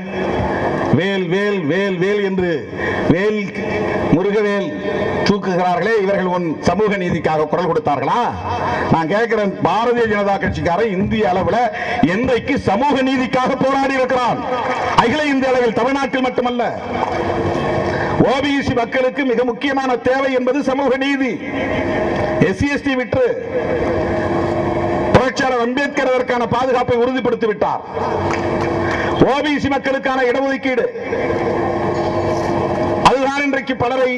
வேல் வேல் வேல் வேல் என்று வேல் முருகவேல் தூக்குகிறார்களே, இவர்கள் உன் சமூக நீதிக்காக குரல் கொடுத்தார்களா? நான் கேட்கிறேன், பாரதிய ஜனதா கட்சிக்காரன் இந்திய அளவில் என்றைக்கு சமூக நீதிக்காக போராடி இருக்கிறான்? அகில இந்திய அளவில், தமிழ்நாட்டில் மட்டுமல்ல. ஓபிசி மக்களுக்கு மிக முக்கியமான தேவை என்பது சமூக நீதி. எஸ்சி எஸ்டி விட்டு புரட்சியாளர் அம்பேத்கர் அதற்கான பாதுகாப்பை உறுதிப்படுத்தி விட்டார். ஓபிசி மக்களுக்கான இடஒதுக்கீடு அதுதான் இன்றைக்கு பலரை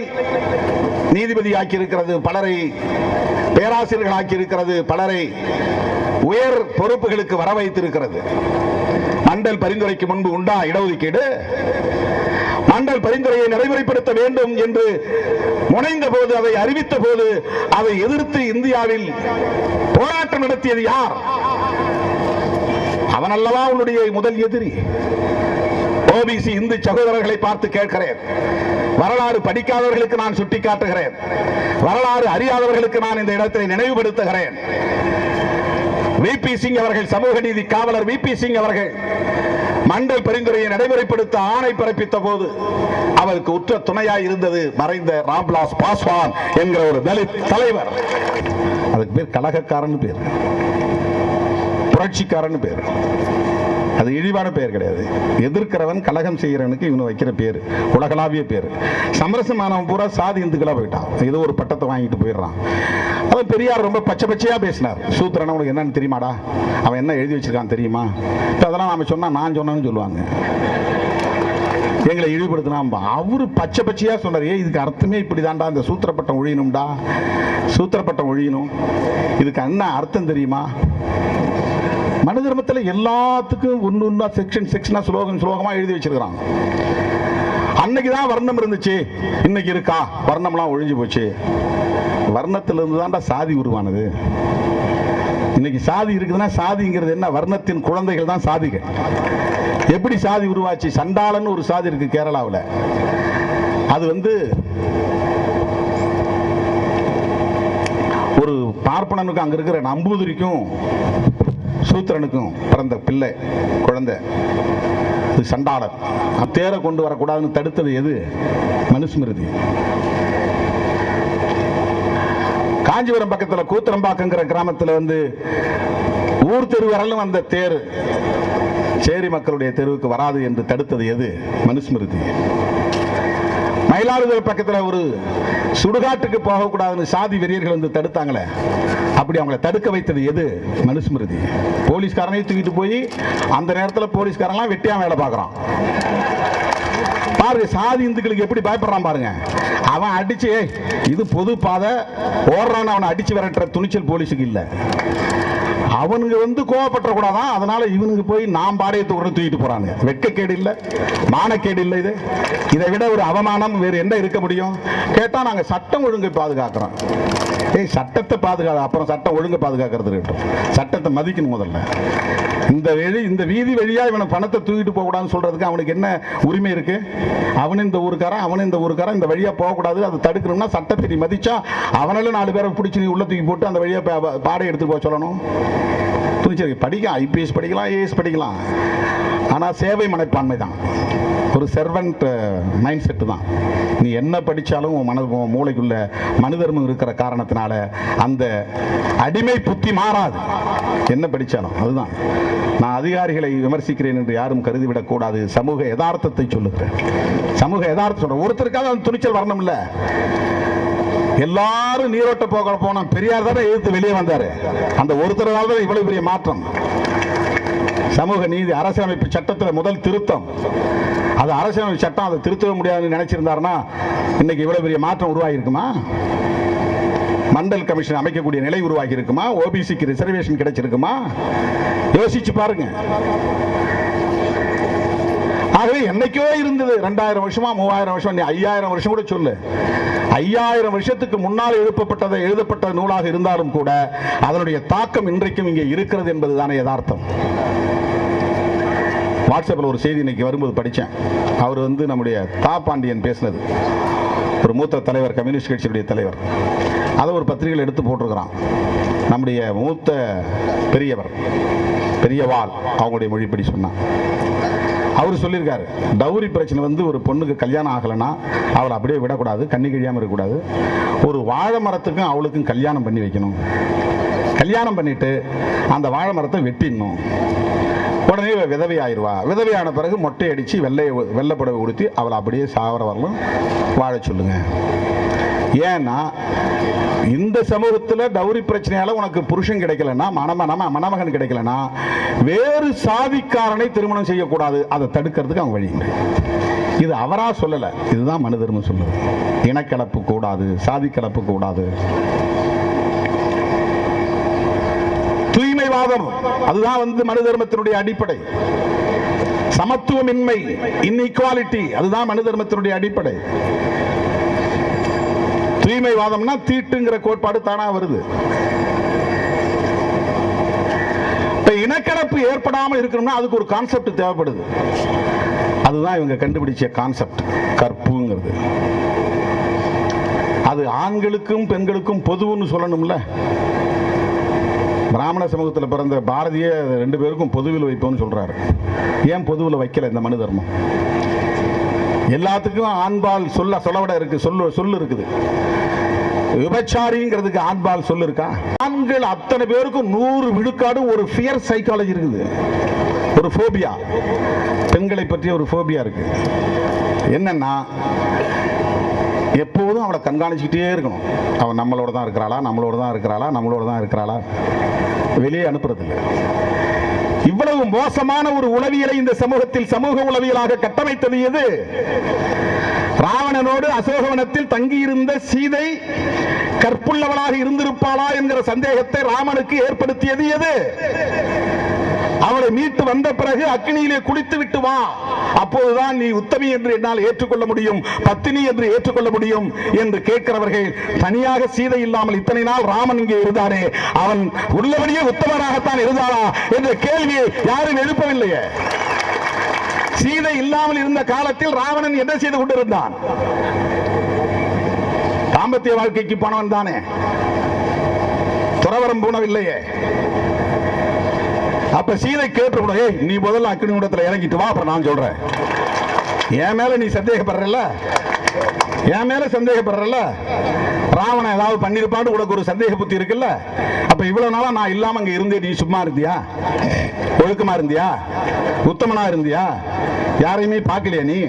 நீதிபதி ஆக்கி இருக்கிறது, பலரை பேராசிரியர்கள் ஆக்கி இருக்கிறது, பலரை உயர் பொறுப்புகளுக்கு வர வைத்திருக்கிறது. மண்டல் பரிந்துரைக்கு முன்பு உண்டா இடஒதுக்கீடு? மண்டல் பரிந்துரையை நடைமுறைப்படுத்த வேண்டும் என்று முனைந்த போது, அதை அறிவித்த போது, அதை எதிர்த்து இந்தியாவில் போராட்டம் நடத்தியது யார்? அவன் அல்லவா உன்னுடைய முதல் எதிரி. ஓபிசி இந்து சகோதரர்களை பார்த்து கேட்கிறேன், வரலாறு படிக்காதவர்களுக்கு நான் சுட்டிக்காட்டுகிறேன், வரலாறு அறியாதவர்களுக்கு நான் இந்த இடத்தை நினைவுபடுத்துகிறேன். விபி சிங் அவர்கள், சமூக நீதி காவலர் விபி சிங் அவர்கள் மண்டல் பரிந்துரையை நடைமுறைப்படுத்த ஆணை பிறப்பித்த போது அவருக்கு உற்ற துணையாய் இருந்தது மறைந்த ராம்விலாஸ் பாஸ்வான் என்கிற ஒரு தலித் தலைவர். அதுக்கு பேர் கலகக்காரன் பேர், புரட்சிக்காரன் பேர். அது இழிவான பெயர் கிடையாது. எதிர்க்கிறவன், கலகம் செய்கிறவனுக்கு இவனு வைக்கிற பேர், உலகளாவிய பேர். சமரசமானவன் பூரா சாதி இந்துக்களா போயிட்டான், ஏதோ ஒரு பட்டத்தை வாங்கிட்டு போயிடுறான். அவன் பெரியார் ரொம்ப பச்சை பச்சையா பேசினார். சூத்திரன் உனக்கு என்னன்னு தெரியுமாடா, அவன் என்ன எழுதி வச்சிருக்கான் தெரியுமா? அதெல்லாம் நாம சொன்னா நான் சொன்னேன்னு சொல்லுவாங்க, எங்களை இழிவுபடுத்தினா. அவரு பச்சை பச்சையா சொன்னார், இதுக்கு அர்த்தமே இப்படிதான்டா, இந்த சூத்திரப்பட்டம் ஒழியணும்டா, சூத்திரப்பட்டம் ஒழியணும், இதுக்கு என்ன அர்த்தம் தெரியுமா? மனு தர்மத்தில் எல்லாத்துக்கும் ஒன்னு செக்ஷனா சுலோகமா எழுதி வச்சிருக்கிறான். அன்னைக்குதான் வர்ணம் இருந்துச்சு, இன்னைக்கு இருக்கா? வர்ணம்லாம் ஒழிஞ்சு போச்சு. வர்ணத்திலிருந்து தான்டா சாதி உருவானது. இன்னைக்கு சாதி இருக்குதுன்னா, சாதிங்கிறது என்ன? வர்ணத்தின் குழந்தைகள் தான் சாதிகள். எப்படி சாதி உருவாச்சு? சண்டாளன்னு ஒரு சாதி இருக்கு கேரளாவில். அது ஒரு பார்ப்பனனுக்கும் அங்க இருக்கிற நம்பூதிரிக்கும் சூத்திரனுக்கும் பிறந்த பிள்ளை, குழந்தை. இது சண்டாளர். தேரை கொண்டு வரக்கூடாதுன்னு தடுத்தது எது? மனுஸ்மிருதி. காஞ்சிபுரம் பக்கத்தில் கூத்திரம்பாக்கங்கிற கிராமத்தில் ஊர் தெரு வரலும் அந்த தேர் சேரி மக்களுடைய தெருவுக்கு வராது என்று தடுத்தது எது? மனுஸ்மிருதி. மயிலாடுதுறை பக்கத்தில் ஒரு சுடுகாட்டுக்கு போகக்கூடாதுன்னு சாதி வெறியர்கள் தடுத்தாங்களே, அப்படி அவங்களை தடுக்க வைத்தது எது? மனுஸ்மிருதி. போலீஸ்காரனையும் தூக்கிட்டு போய் அந்த நேரத்தில் போலீஸ்காரெல்லாம் வெட்டியா வேலை பார்க்கறான். பாருங்க, சாதி இந்துக்களுக்கு எப்படி பயப்படுறான் பாருங்க. அவன் அடிச்சு இது பொது பாதை ஓடுறான்னு அவனை அடிச்சு விரட்டுற துணிச்சல் போலீஸுக்கு இல்ல. அவனுங்க கோவப்பட்ட கூடாதான், அதனால இவனுக்கு போய் நாம் பாடையத்தை உடனே தூக்கிட்டு போறாங்க. வெட்கக்கேடு இல்ல, மானக்கேடு இல்ல. இதை விட ஒரு அவமானம் வேறு என்ன இருக்க முடியும்? கேட்டா நாங்க சட்டம் ஒழுங்கை பாதுகாக்கிறோம். சட்டத்தை பாதுகாக்க, அப்புறம் சட்டம் ஒழுங்கை பாதுகாக்கிறது இருக்கட்டும், சட்டத்தை மதிக்கணும் முதல்ல. இந்த வீதி வழியா இவனை பணத்தை தூக்கிட்டு போக கூடாதுன்னு சொல்றதுக்கு அவனுக்கு என்ன உரிமை இருக்கு? அவனு இந்த ஊருக்காரன், அவனு இந்த ஊருக்காரன், இந்த வழியா போகக்கூடாது, அதை தடுக்கணும்னா சட்டத்தை நீ மதிச்சா அவனால 4 பேரை பிடிச்சி நீ உள்ள தூக்கி போட்டு அந்த வழியா பாடை எடுத்து போக சொல்லணும். துணிச்சல் படிக்கலாம், ஐபிஎஸ் படிக்கலாம், ஏஎஸ் படிக்கலாம், ஆனா சேவை மனப்பான்மை தான், ஒரு செர்வன்ட் மைண்ட் செட்டு தான். நீ என்ன படித்தாலும் உன் மூளைக்குள்ள மனு தர்மம் இருக்கிற காரணத்தினால அந்த அடிமை புத்தி மாறாது, என்ன படித்தாலும். அதுதான் நான் அதிகாரிகளை விமர்சிக்கிறேன் என்று யாரும் கருதிவிடக் கூடாது. சமூக யதார்த்தத்தை சொல்லுகிறேன், சமூக யதார்த்தம் சொல்றேன். ஒருத்தருக்காக அந்த துணிச்சல் வரணும் இல்ல. எல்லாரும் நீரோட்ட போன பெரியார் தானே எதிர்த்து வெளியே வந்தாரு. அந்த ஒருத்தரால் தான் இவ்வளவு பெரிய மாற்றம். சமூக நீதி அரசியலமைப்பு சட்டத்தில் முதல் திருத்தம், அது அரசியலமைப்பு சட்டம், அதை திருத்தவே முடியாதுன்னு நினைச்சிருந்தாருன்னா இன்னைக்கு இவ்வளவு பெரிய மாற்றம் உருவாகி இருக்குமா? மண்டல் கமிஷன் அமைக்கக்கூடிய நிலை உருவாகி இருக்குமா? ஓபிசிக்கு ரிசர்வேஷன் கிடைச்சிருக்குமா? யோசிச்சு பாருங்க. ஆகவே என்னைக்கோ இருந்தது, 2000 வருஷமா 3000 வருஷம், நீ 5000 வருஷம் கூட சொல்லு. 5000 வருஷத்துக்கு முன்னால் எழுதப்பட்ட நூலாக இருந்தாலும் கூட அதனுடைய தாக்கம் இன்றைக்கும் இங்கே இருக்கிறது என்பதுதானே யதார்த்தம். வாட்ஸ்அப்பில் ஒரு செய்தி இன்னைக்கு வரும்போது படித்தேன். அவர் நம்முடைய தா பாண்டியன் பேசினது, ஒரு மூத்த தலைவர், கம்யூனிஸ்ட் கட்சியுடைய தலைவர். அதை ஒரு பத்திரிகையில் எடுத்து போட்டிருக்கிறான். நம்முடைய மூத்த பெரியவர், பெரியவாள், அவங்களுடைய மொழிப்படி சொன்னான். அவர் சொல்லியிருக்காரு, டவுரி பிரச்சனை ஒரு பொண்ணுக்கு கல்யாணம் ஆகலைன்னா அவளை அப்படியே விடக்கூடாது, கண்ணி கழியாமல் இருக்கக்கூடாது. ஒரு வாழை மரத்துக்கும் அவளுக்கும் கல்யாணம் பண்ணி வைக்கணும். கல்யாணம் பண்ணிட்டு அந்த வாழை மரத்தை வெட்டிடணும். உடனே விதவை ஆயிடுவா. விதவையான பிறகு மொட்டை அடித்து வெள்ளைப்படவை உடுத்தி அவளை அப்படியே சாவர வரலும் வாழ சொல்லுங்க. ஏன்னா இந்த சமூகத்தில் டவுரி பிரச்சனையால உனக்கு புருஷன் கிடைக்கலன்னா, மணமகன் கிடைக்கலன்னா வேறு சாதிக்காரனை திருமணம் செய்யக்கூடாது. அதை தடுக்கிறதுக்கு அவங்க வழி. இது அவரா சொல்லல, இதுதான் மனு தர்மம் சொல்லுது. இனக்கலப்பு கூடாது, சாதி கலப்பு கூடாது. தூய்மைவாதம், அதுதான் மனு தர்மத்தினுடைய அடிப்படை. சமத்துவமின்மை, இன்இக்வாலிட்டி, அதுதான் மனு தர்மத்தினுடைய அடிப்படை. தூய்மைவாதம்னா தீட்டுங்கிற கோட்பாடு தானா வருது. இனக்கலப்பு ஏற்படாமல் இருக்கணும்னா அதுக்கு ஒரு கான்செப்ட் தேவைப்படுது. அதுதான் இவங்க கண்டுபிடிச்ச கான்செப்ட், கற்புங்கிறது. அது ஆண்களுக்கும் பெண்களுக்கும் பொதுன்னு சொல்லணும்ல. பிராமண சமூகத்தில் பிறந்த பாரதிய 2 பேருக்கும் பொதுவில் வைப்போம்னு சொல்றாரு. ஏன் பொதுவில் வைக்கல இந்த மனு தர்மம்? எல்லாத்துக்கும் ஆண்பால் சொல்லவிட இருக்கு, சொல்லு இருக்குது. விபச்சாரிங்கிறதுக்கு ஆண்பால் சொல்லு இருக்கா? ஆண்கள் அத்தனை பேருக்கும் 100 விழுக்காடு ஒரு ஃபியர் சைக்காலஜி இருக்குது, ஒரு ஃபோபியா. பெண்களை பற்றிய ஒரு ஃபோபியா இருக்கு. என்னன்னா எப்போதும் அவளை கண்காணிச்சுக்கிட்டே இருக்கணும். அவன் நம்மளோட தான் இருக்கிறாளா, வெளியே அனுப்புறது இல்லை. இவ்வளவு மோசமான ஒரு உளவியலை இந்த சமூகத்தில் சமூக உளவியலாக கட்டமைத்தது எது? ராவணனோடு அசோகவனத்தில் தங்கியிருந்த சீதை கற்புள்ளவளாக இருந்திருப்பாளா என்கிற சந்தேகத்தை ராமனுக்கு ஏற்படுத்தியது எது? அவளை மீட்டு வந்த பிறகு அக்னியிலே குளித்து விட்டு வா, அப்போதுதான் நீ உத்தமி என்று என்னால் ஏற்றுக்கொள்ள முடியும், பத்தினி என்று ஏற்றுக்கொள்ள முடியும் என்று கேட்கிறவர்கள் தனியாக சீதை இல்லாமல் இத்தனை நாள் ராமன் இங்கே இருந்தானே, அவன் உள்ளபடியே உத்தமனாகத்தான் இருந்தானா என்ற கேள்வியை யாரும் எழுப்பவில்லையே. சீதை இல்லாமல் இருந்த காலத்தில் ராவணன் என்ன செய்து கொண்டிருந்தான்? தாம்பத்திய வாழ்க்கைக்கு போனவன் தானே, துறவரம் போனவில்லையே. அப்ப சீதை கேட்டு, நீ முதல்ல அக்னி குண்டத்துல இறங்கிட்டு வா, அப்புறம் நான் சொல்றேன். என் மேல நீ சந்தேகப்படுறல, ராவணன் ஏதாவது பண்ணிருப்பான்னு உனக்கு ஒரு சந்தேக புத்தி இருக்குல்ல. அப்ப இவ்வளவு நாளா நான் இல்லாம அங்க இருந்தே நீ சும்மா இருந்தியா? ஒழுக்கமா இருந்தியா? உத்தமனா இருந்தியா? யாரையுமே பார்க்கலையா நீ?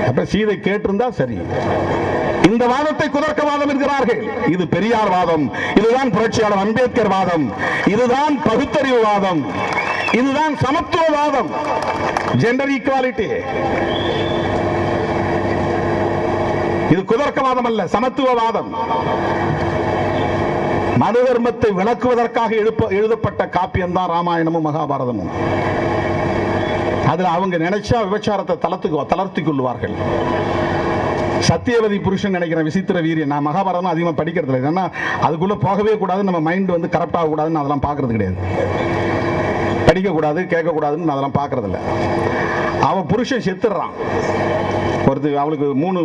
அப்ப சீதை கேட்டிருந்தா சரி. இந்த வாதத்தை குதர்க்கவாதம் என்கிறார்கள். இது பெரியார் வாதம், இதுதான் புரட்சியாளர் அம்பேத்கர் வாதம், இதுதான் பகுத்தறிவு வாதம், இதுதான் சமத்துவவாதம், ஜெண்டர் ஈக்குவாலிட்டி. இது குதர்க்கவாதம் அல்ல, சமத்துவவாதம். மனு தர்மத்தை விளக்குவதற்காக எழுதப்பட்ட காப்பியம் தான் ராமாயணமும் மகாபாரதமும். அதுல அவங்க நினைச்சா விபச்சாரத்தை தளர்த்தி கொள்வார்கள். சத்தியவதி புருஷன் நினைக்கிற விசித்திர வீரியன். நான் மகாபாரதம் அதிகமாக படிக்கிறது இல்லை, ஏன்னா அதுக்குள்ள போகவே கூடாது, நம்ம மைண்ட் வந்து கரப்ட் ஆகக்கூடாதுன்னு அதெல்லாம் பார்க்கறது கிடையாது. படிக்கக்கூடாது, கேட்கக்கூடாதுன்னு அதெல்லாம் பார்க்கறது இல்லை. அவன் புருஷன் செத்துடுறான். ஒருத்தர் அவளுக்கு 3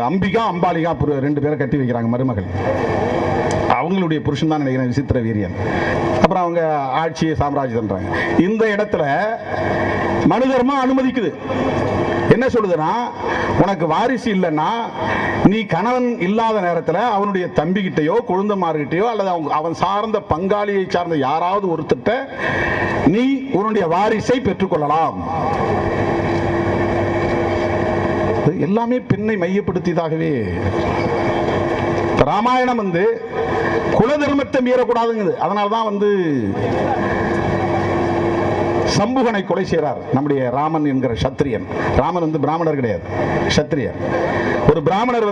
அம்பிகா அம்பாலிகா 2 பேரை கட்டி வைக்கிறாங்க மருமகள். அவங்களுடைய புருஷன் தான் நினைக்கிறேன் விசித்திர வீரியன். அப்புறம் அவங்க ஆட்சியை சாம்ராஜ்யம் பண்றாங்க. இந்த இடத்துல மனு தர்மம் அனுமதிக்குது. என்ன சொல்லுதுன்னா, உனக்கு வாரிசு இல்லைன்னா நீ கணவன் இல்லாத நேரத்தில் அவனுடைய தம்பிகிட்டையோ கொழுந்தமார்கிட்டையோ அல்லது அவன் சார்ந்த பங்காளியை சார்ந்த யாராவது ஒருத்தட்ட நீ உன்னுடைய வாரிசை பெற்றுக்கொள்ளலாம். எல்லாமே பெண்ணை மையப்படுத்தியதாகவே. ராமாயணம் வந்து குல தர்மத்தை மீறக்கூடாதுங்குது. அதனால்தான் சம்புகனை கொலை செய்கிறார் நம்முடைய ராமன் என்கிற சத்திரியன். ராமன் பிராமணர் கிடையாது, சத்திரியன். ஒரு பிராமணர்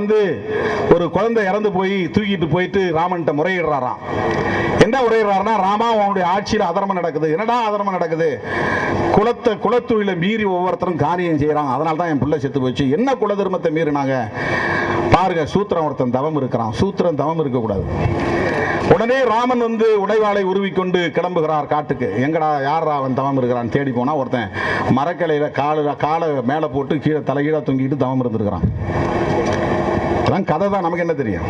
ஒரு குழந்தை இறந்து போய் தூக்கிட்டு போயிட்டு ராமன்கிட்ட முறையிடுறாராம். என்ன முறையிடுறாருன்னா, ராமா அவனுடைய ஆட்சியில் அதர்மம் நடக்குது. என்னடா அதர்மம் நடக்குது? குலத்தொழிலை மீறி ஒவ்வொருத்தரும் காரியம் செய்யறாங்க, அதனால தான் என் பிள்ளை செத்து போச்சு. என்ன குல தர்மத்தை மீறினாங்க பாருங்க. சூத்திரன் ஒருத்தன் தவம் இருக்கிறான், சூத்திரன் தவம் இருக்கக்கூடாது. உடனே ராமன் உடைவாளை உருவிக்கொண்டு கிளம்புகிறார் காட்டுக்கு. எங்கடா யார் அவன் தவம் இருக்கிறான் தேடி போனா ஒருத்தன் மரக்கலையில காலை மேல போட்டு கீழே தலைகீழ தொங்கிட்டு தவம் இருந்திருக்கிறான். அதான் கதை தான், நமக்கு என்ன தெரியும்.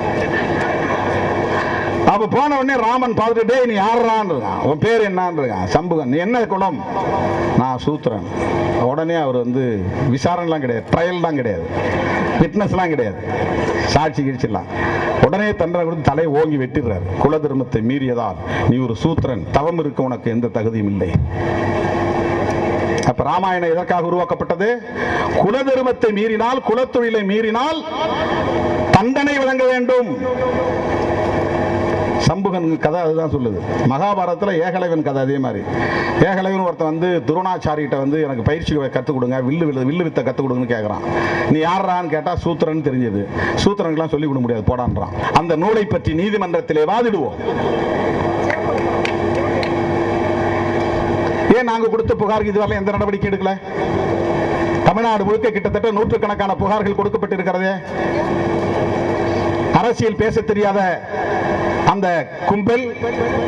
அப்ப போன உடனே ராமன் பார்த்துட்டு, நீ யாரான் இருக்கான், உன் பேர் என்னன்னு இருக்கான். சம்புகன். நீ என்ன குலம்? நான் சூத்திரன். உடனே அவர் விசாரணைலாம் கிடையாது, ட்ரையல் தான் கிடையாது, ஃபிட்னஸ்லாம் கிடையாது, சாட்சி கிழிச்சிடலாம். உடனே தண்டனை கொடுத்து தலையை ஓங்கி வெட்டிடுறார். குல தர்மத்தை மீறியதால் நீ ஒரு சூத்திரன், தவம் இருக்க உனக்கு எந்த தகுதியும் இல்லை. அப்ப ராமாயணம் எதற்காக உருவாக்கப்பட்டது? குல தர்மத்தை மீறினால், குலத்தொழிலை மீறினால் தண்டனை வழங்க வேண்டும். சம்புகன் கதை அதுதான் சொல்லுது. மகாபாரதத்தில் ஏகலைவன் கதை அதே மாதிரி. ஏகலைவன் ஒருத்தன் துரோணாச்சாரிகிட்ட எனக்கு பயிற்சி கற்றுக் கொடுங்க, வில்லு வித்தை கற்றுக் கொடுங்கன்னு கேட்குறான். நீ யாரான்னு கேட்டால் சூத்திரன் தெரிஞ்சது. சூத்திரனுக்கெல்லாம் சொல்லிக் கொடுக்க முடியாது, போடான்றான். அந்த நூலை பற்றி நீதிமன்றத்திலே வாதிடுவோம். ஏன் நாங்கள் கொடுத்த புகாருக்கு இதுவரை எந்த நடவடிக்கை எடுக்கல? தமிழ்நாடு முழுக்க கிட்டத்தட்ட 100கணக்கான புகார்கள் கொடுக்கப்பட்டிருக்கிறதே. அரசியல் பேச தெரியாத அந்த கும்பல்,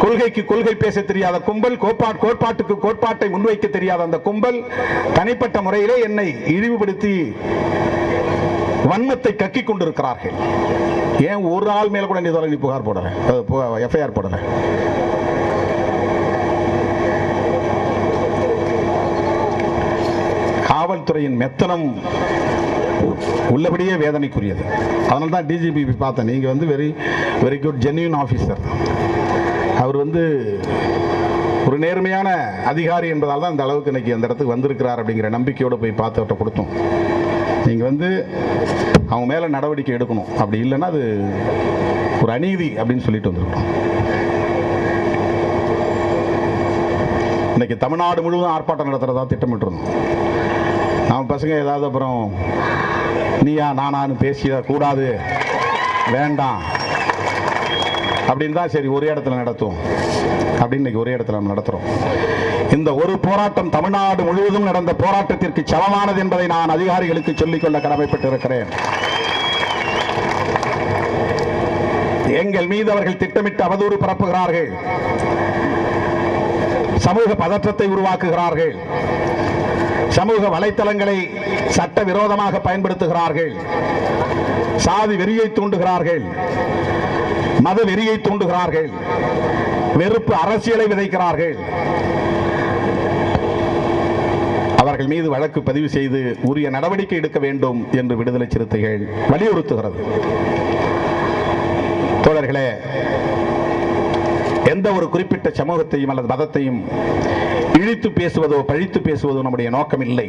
கொள்கைக்கு கொள்கை பேச தெரியாத கும்பல், கோட்பாட்டுக்கு கோட்பாட்டை முன்வைக்க தெரியாத அந்த கும்பல் தனிப்பட்ட முறையிலே என்னை இழிவுபடுத்தி வன்மத்தை கக்கிக் கொண்டிருக்கிறார்கள். ஏன் ஒரு ஆள் மேல கூட நீ புகார் போடல, எஃப்ஐஆர் போடல? காவல்துறையின் மெத்தனம் உள்ளபடியே வேதனைக்குரியது. அதனால தான் டிஜிபி பார்த்தேன். நீங்கள் very very good genuine officer. அவர் ஒரு நேர்மையான அதிகாரி என்பதால் தான் இந்த அளவுக்கு இன்னைக்கு அந்த இடத்துக்கு வந்திருக்கிறார் அப்படிங்கிற நம்பிக்கையோடு போய் பார்த்து கொடுத்தோம். நீங்கள் அவங்க மேலே நடவடிக்கை எடுக்கணும், அப்படி இல்லைன்னா அது ஒரு அநீதி அப்படின்னு சொல்லிட்டு வந்துருக்கோம். இன்னைக்கு தமிழ்நாடு முழுவதும் ஆர்ப்பாட்டம் நடத்துறதா திட்டமிட்டிருந்தோம். நம்ம பசங்க ஏதாவது அப்புறம் நீயா நானான்னு பேசிட கூடாது, வேண்டாம் அப்படின்னு தான் சரி ஒரு இடத்துல நடத்துவோம் அப்படின்னு இன்னைக்கு ஒரே இடத்துல நம்ம நடத்துறோம். இந்த ஒரு போராட்டம் தமிழ்நாடு முழுவதும் நடந்த போராட்டத்திற்கு சமமானது என்பதை நான் அதிகாரிகளுக்கு சொல்லிக்கொள்ள கடமைப்பட்டிருக்கிறேன். எங்கள் மீது அவர்கள் திட்டமிட்டு அவதூறு பரப்புகிறார்கள், சமூக பதற்றத்தை உருவாக்குகிறார்கள், சமூக வலைத்தளங்களை சட்ட விரோதமாக பயன்படுத்துகிறார்கள், சாதி வெறியை தூண்டுகிறார்கள், மத வெறியை தூண்டுகிறார்கள், வெறுப்பு அரசியலை விதைக்கிறார்கள். அவர்கள் மீது வழக்கு பதிவு செய்து உரிய நடவடிக்கை எடுக்க வேண்டும் என்று விடுதலை சிறுத்தைகள் வலியுறுத்துகிறது. தோழர்களே, எந்த ஒரு குறிப்பிட்ட சமூகத்தையும் அல்லது மதத்தையும் இழித்து பேசுவதோ பழித்து பேசுவதோ நம்முடைய நோக்கம் இல்லை.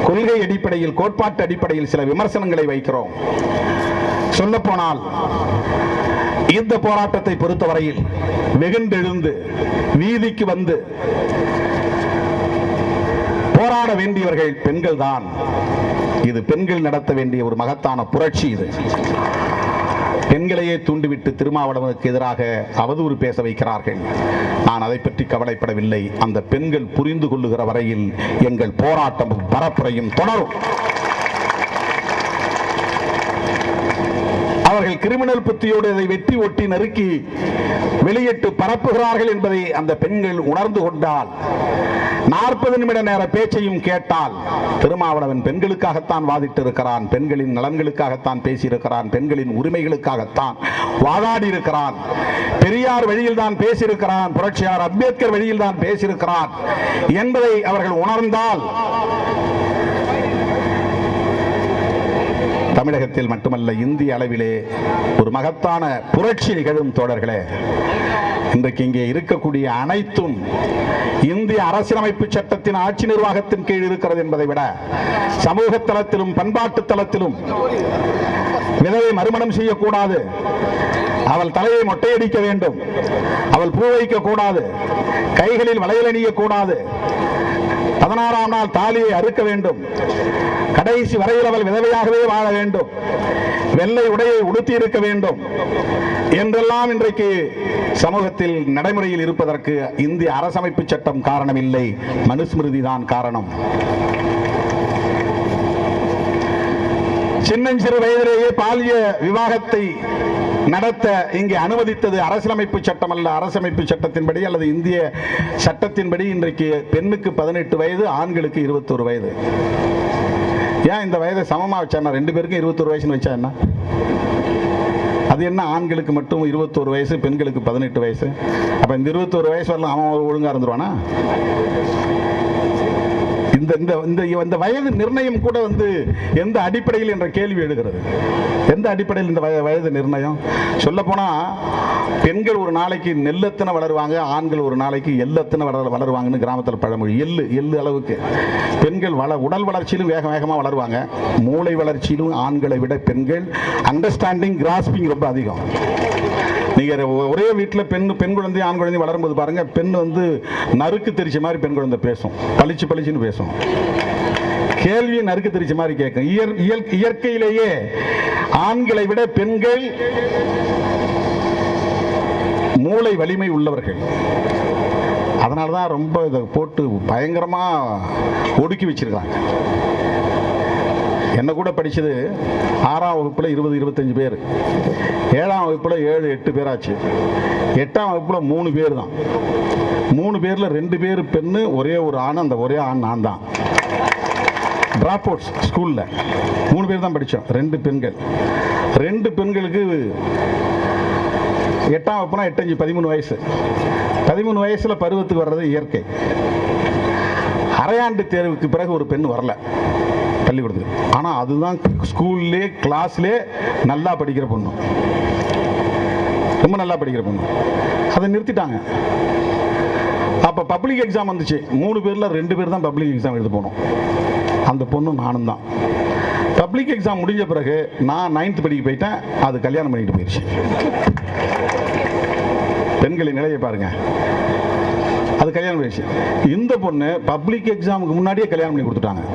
கொள்கை அடிப்படையில், கோட்பாட்டு அடிப்படையில் சில விமர்சனங்களை வைக்கிறோம். சொல்லப்போனால் இந்த போராட்டத்தை பொறுத்தவரையில் வெகுண்டெழுந்து வீதிக்கு வந்து போராட வேண்டியவர்கள் பெண்கள் தான். இது பெண்கள் நடத்த வேண்டிய ஒரு மகத்தான புரட்சி. இது பெண்களையே தூண்டிவிட்டு திருமாவளவனுக்கு எதிராக அவதூறு பேச வைக்கிறார்கள். நான் அதை பற்றி கவலைப்படவில்லை. அந்த பெண்கள் புரிந்து கொள்ளுகிற வரையில் எங்கள் போராட்டமும் பரப்புரையும் தொடரும். அவர்கள் கிரிமினல் புத்தியோடு அதை வெட்டி ஒட்டி நறுக்கி வெளியிட்டு பரப்புகிறார்கள் என்பதை அந்த பெண்கள் உணர்ந்து கொண்டால், 40 நிமிட நேர பேச்சையும் கேட்டால், திருமாவளவன் பெண்களுக்காகத்தான் வாதிட்டு இருக்கிறான், பெண்களின் நலன்களுக்காகத்தான் பேசியிருக்கிறான், பெண்களின் உரிமைகளுக்காகத்தான் வாதாடி இருக்கிறான், பெரியார் வழியில் தான் பேசியிருக்கிறான், புரட்சியார் அம்பேத்கர் வழியில் தான் பேசியிருக்கிறான் என்பதை அவர்கள் உணர்ந்தால், தமிழகத்தில் மட்டுமல்ல இந்திய அளவிலே ஒரு மகத்தான புரட்சி நிகழும். தோழர்களே, இன்றைக்கு இங்கே இருக்கக்கூடிய அனைத்தும் இந்திய அரசியலமைப்பு சட்டத்தின் ஆட்சி நிர்வாகத்தின் கீழ் இருக்கிறது என்பதை விட, சமூக தளத்திலும் பண்பாட்டு தளத்திலும் விதவை மறுமணம் செய்யக்கூடாது, அவள் தலையை மொட்டையடிக்க வேண்டும், அவள் பூ வைக்க கூடாது, கைகளில் வளையல் அணிய கூடாது, 16ஆம் நாள் தாலியை அறுக்க வேண்டும், கடைசி வரையில் அவள் விதவையாகவே வாழ வேண்டும், வெள்ளை உடையை உடுத்தி இருக்க வேண்டும் என்றெல்லாம் இன்றைக்கு சமூகத்தில் நடைமுறையில் இருப்பதற்கு இந்திய அரசமைப்பு சட்டம் காரணம் இல்லை, மனுஸ்மிருதி தான் காரணம். சின்னஞ்சிறு வயதிலேயே பாலிய விவாகத்தை நடத்த இங்கே அனுமதித்தது அரசியலமைப்பு சட்டம் அல்ல. அரசமைப்பு சட்டத்தின்படி அல்லது இந்திய சட்டத்தின்படி இன்றைக்கு பெண்ணுக்கு 18 வயது, ஆண்களுக்கு 21 வயது. ஏன் இந்த வயதை சமமா வச்சா? 2 பேருக்கும் 21 வயசுன்னு வச்சா என்ன? அது என்ன ஆண்களுக்கு மட்டும் 21 வயசு, பெண்களுக்கு 18 வயசு? அப்ப இந்த 21 வயசு வரலாம் அவன் ஒழுங்கா இருந்துருவானா? இந்த வயது நிர்ணயம் கூட எந்த அடிப்படையில் என்ற கேள்வி எழுகிறது. எந்த அடிப்படையில் இந்த வயது நிர்ணயம்? சொல்ல போனா பெண்கள் ஒரு நாளைக்கு நெல்லத்தனை வளருவாங்க, ஆண்கள் ஒரு நாளைக்கு எல்லத்தனை வளருவாங்கன்னு கிராமத்தில் பழமொழி. எள்ளு அளவுக்கு பெண்கள் உடல் வளர்ச்சியிலும் வேகமாக வளருவாங்க, மூளை வளர்ச்சியிலும் ஆண்களை விட பெண்கள் அண்டர்ஸ்டாண்டிங், கிராஸ்பிங் ரொம்ப அதிகம். நீங்க ஒரே வீட்டில் பெண் குழந்தை ஆண் குழந்தை வளரும்போது பாருங்க, பெண் நறுக்கு தெரிச்ச மாதிரி பெண் குழந்தை பேசும், பளிச்சுன்னு பேசும், கேள்வியை நறுக்கு தெரிச்ச மாதிரி கேட்கும். இயற்கையிலேயே ஆண்களை விட பெண்கள் மூளை வலிமை உள்ளவர்கள். அதனாலதான் ரொம்ப இதை போட்டு பயங்கரமா ஒடுக்கி வச்சிருக்காங்க. என்ன கூட படிச்சது 6ஆம் வகுப்புல 20-25 பேர், 7ஆம் வகுப்புல 7-8 பேராச்சு, 8ஆம் வகுப்புல 3 பேர் தான். 3 பேர்ல 2 பேர் பெண்ணு, ஒரே ஒரு ஆண். அந்த ஒரே ஆண் நான் தான். டிராப் அவுட்ஸ் ஸ்கூல்ல 3 பேர் தான் படித்தோம், 2 பெண்கள். 2 பெண்களுக்கு 8ஆம் வகுப்புனா 8, 5, 13 வயசு. 13 வயசுல பருவத்துக்கு வர்றது இயற்கை. அரையாண்டு தேர்வுக்கு பிறகு ஒரு பெண் வரல பள்ளிக்கூடத்துக்கு. ஆனால் அதுதான் ஸ்கூல்லே கிளாஸ்லே நல்லா படிக்கிற பொண்ணு, ரொம்ப நல்லா படிக்கிற பொண்ணு. அதை நிறுத்திட்டாங்க. அப்போ பப்ளிக் எக்ஸாம் வந்துச்சு. 3 பேரில் 2 பேர் தான் பப்ளிக் எக்ஸாம் எழுத போனோம். அந்த பொண்ணு நானும் தான். பப்ளிக் எக்ஸாம் முடிஞ்ச பிறகு நான் 9th படிக்க போயிட்டேன், அது கல்யாணம் பண்ணிட்டு போயிடுச்சு. பெண்களின் நிலையை பாருங்க, அது கல்யாணம் போயிடுச்சு. இந்த பொண்ணு பப்ளிக் எக்ஸாமுக்கு முன்னாடியே கல்யாணம் பண்ணி கொடுத்துட்டாங்க.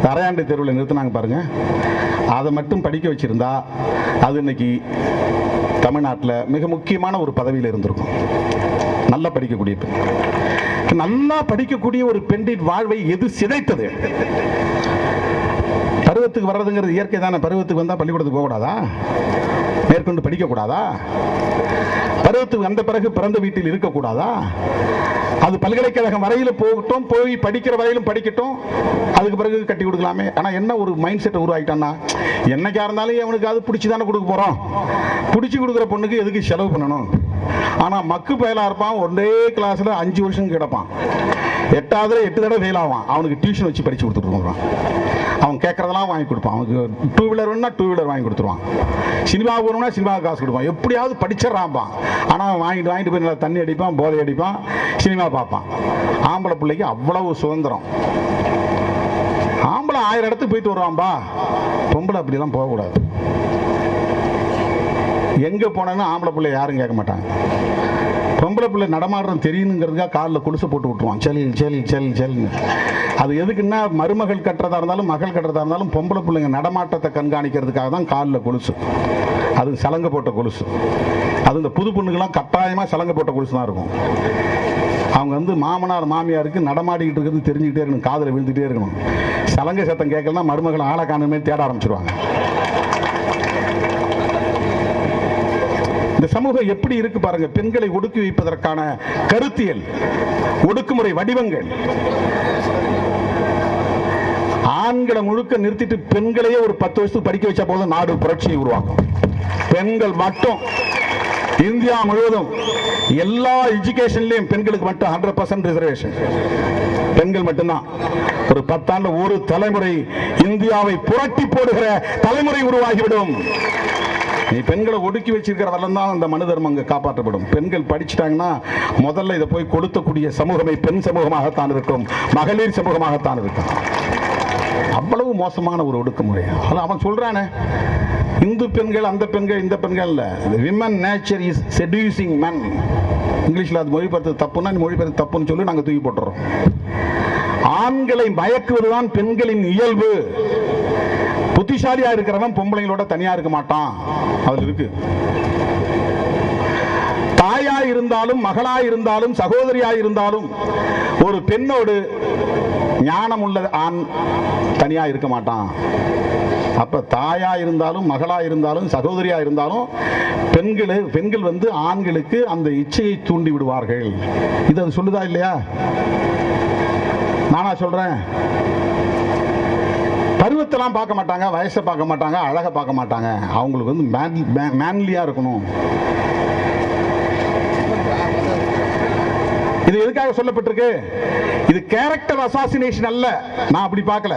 அரையாண்டு தேர்வில் நிறுத்தினாங்க பாருங்க. அதை மட்டும் படிக்க வச்சிருந்தா அது இன்னைக்கு தமிழ்நாட்டில் மிக முக்கியமான ஒரு பதவியில் இருந்திருக்கும். நல்லா படிக்கக்கூடிய பெண், நல்லா படிக்கக்கூடிய ஒரு பெண்ணின் வாழ்வை எது சிதைத்தது? பருவத்துக்கு வர்றதுங்கிறது இயற்கை தானே. பருவத்துக்கு வந்தால் பள்ளிக்கூடத்துக்கு போகக்கூடாதா? மேற்கொண்டு படிக்கக்கூடாதா? பருவத்துக்கு வந்த பிறகு பிறந்த வீட்டில் இருக்கக்கூடாதா? அது பல்கலைக்கழகம் வரையில போகட்டும், போய் படிக்கிற வரையிலும் படிக்கட்டும், அதுக்கு பிறகு கட்டி கொடுக்கலாமே. ஆனால் என்ன ஒரு மைண்ட் செட்டை உருவாக்கிட்டான்னா, என்னைக்கா இருந்தாலும் அவனுக்கு அது பிடிச்சி தானே கொடுக்க போகிறோம், பிடிச்சி கொடுக்குற பொண்ணுக்கு எதுக்கு செலவு பண்ணணும்? ஆனால் மக்கு பயலாக இருப்பான், ஒரே கிளாஸில் 5 வருஷம் கிடப்பான், 8ஆவதுல 8 தடவை ஃபெயில் ஆவான். அவனுக்கு டியூஷன் வச்சு படித்து கொடுத்துருவான். அவன் கேட்கறதெல்லாம் வாங்கி கொடுப்பான். அவனுக்கு 2 வீலர் வேணும்னா 2 வீலர் வாங்கி கொடுத்துருவான். சினிமா போகணும்னா சினிமாவுக்கு காசு கொடுப்பான். எப்படியாவது படிச்சிடறான்பான். ஆனால் அவன் வாங்கிட்டு போய் நல்லா தண்ணி அடிப்பான், போதை அடிப்பான், சினிமா பார்ப்பான். ஆம்பளை பிள்ளைக்கு அவ்வளவு சுதந்திரம். ஆம்பளை 1000 இடத்துக்கு போயிட்டு வருவான்பா, பொம்பளை அப்படிலாம் போகக்கூடாது. எங்கே போனேன்னு ஆம்பளை பிள்ளை யாரும் கேட்க மாட்டாங்க. பொம்பளை பிள்ளை நடமாடுறது தெரியணுங்கிறதுக்காக காலில் கொலுசை போட்டு விட்டுருவான். சலி சலி சலி சலின்னு. அது எதுக்குன்னா மருமகள் கட்டுறதா இருந்தாலும் மகள் கட்டுறதா இருந்தாலும் பொம்பளை பிள்ளைங்க நடமாட்டத்தை கண்காணிக்கிறதுக்காக தான் காலில் கொலுசு. அது சலங்கை போட்ட கொலுசு. அது இந்த புது பொண்ணுக்கெல்லாம் கட்டாயமாக சலங்கை போட்ட கொலுசு தான் இருக்கும். அவங்க வந்து மாமனார் மாமியாருக்கு நடமாடிக்கிட்டு இருக்கிறது தெரிஞ்சுக்கிட்டே இருக்கணும், காதில் விழுந்துகிட்டே இருக்கணும். சலங்கை சத்தம் கேட்கலாம் மருமகள் ஆளை காணுமே தேட ஆரம்பிச்சிருவாங்க. இந்த சமூகம் எப்படி இருக்கு பாருங்க. பெண்களை ஒடுக்கி வைப்பதற்கான கருத்தியல், ஒடுக்குமுறை வடிவங்கள். ஆண்களை முழுக்க நிறுத்திட்டு பெண்களையே ஒரு 10 வருஷத்துக்கு படிக்க வச்சா போதும் நாடு புரட்சியை உருவாக்கும். பெண்கள் மட்டும் இந்தியா முழுவதும் எல்லா எஜுகேஷன்லயும் பெண்களுக்கு மட்டும் 100% ரிசர்வேஷன். பெண்கள் மட்டும்தான். ஒரு 10 ஆண்டு ஒரு தலைமுறை இந்தியாவை புரட்டி போடுகிற தலைமுறை உருவாகிவிடும். நீ பெண்களை ஒடுக்கி வச்சிருக்கிற வரலாம் தான் அந்த மனு தர்மம் அங்கே காப்பாற்றப்படும். பெண்கள் படிச்சுட்டாங்கன்னா முதல்ல இதை போய் கொளுத்தக்கூடிய சமூகமே பெண் சமூகமாகத்தான் இருக்கும், மகளிர் சமூகமாகத்தான் இருக்கும். அவ்வளவு மோசமான ஒரு ஒடுக்குமுறை. அவன் சொல்றானே இந்து பெண்கள் அந்த பெண்கள் இந்த பெண்கள் இல்ல, விமன் நேச்சர் இஸ் செட்யூசிங் men. இங்கிலீஷ்ல அது மொழிபெயர்த்து தப்புன்னா மொழிபெயர்த்து தப்புன்னு சொல்லி நாங்கள் தூக்கி போட்டுறோம். ஆண்களை மயக்குவதுதான் பெண்களின் இயல்பு. புத்திசாலியா இருக்கிறவன் பொம்பளைங்களோட தனியா இருக்க மாட்டான். அதுல இருக்கு. தாயா இருந்தாலும் மகளா இருந்தாலும் சகோதரியா இருந்தாலும் ஒரு பெண்ணோடு ஞானம் உள்ள ஆண் தனியா இருக்க மாட்டான். அப்ப தாயா இருந்தாலும் மகளா இருந்தாலும் சகோதரியா இருந்தாலும் பெண்கள் வந்து ஆண்களுக்கு அந்த இச்சையை தூண்டி விடுவார்கள். இது அது சொல்லுதா இல்லையா? நானா சொல்றேன்? பருவத்தெல்லாம் பார்க்க மாட்டாங்க, வயசை பார்க்க மாட்டாங்க, அழகை பார்க்க மாட்டாங்க. அவங்களுக்கு வந்து மேன்லியா இருக்கணும். இது எதுக்காக சொல்லப்பட்டிருக்கு? இது கேரக்டர் அசாசினேஷன் அல்ல. நான் அப்படி பார்க்கல.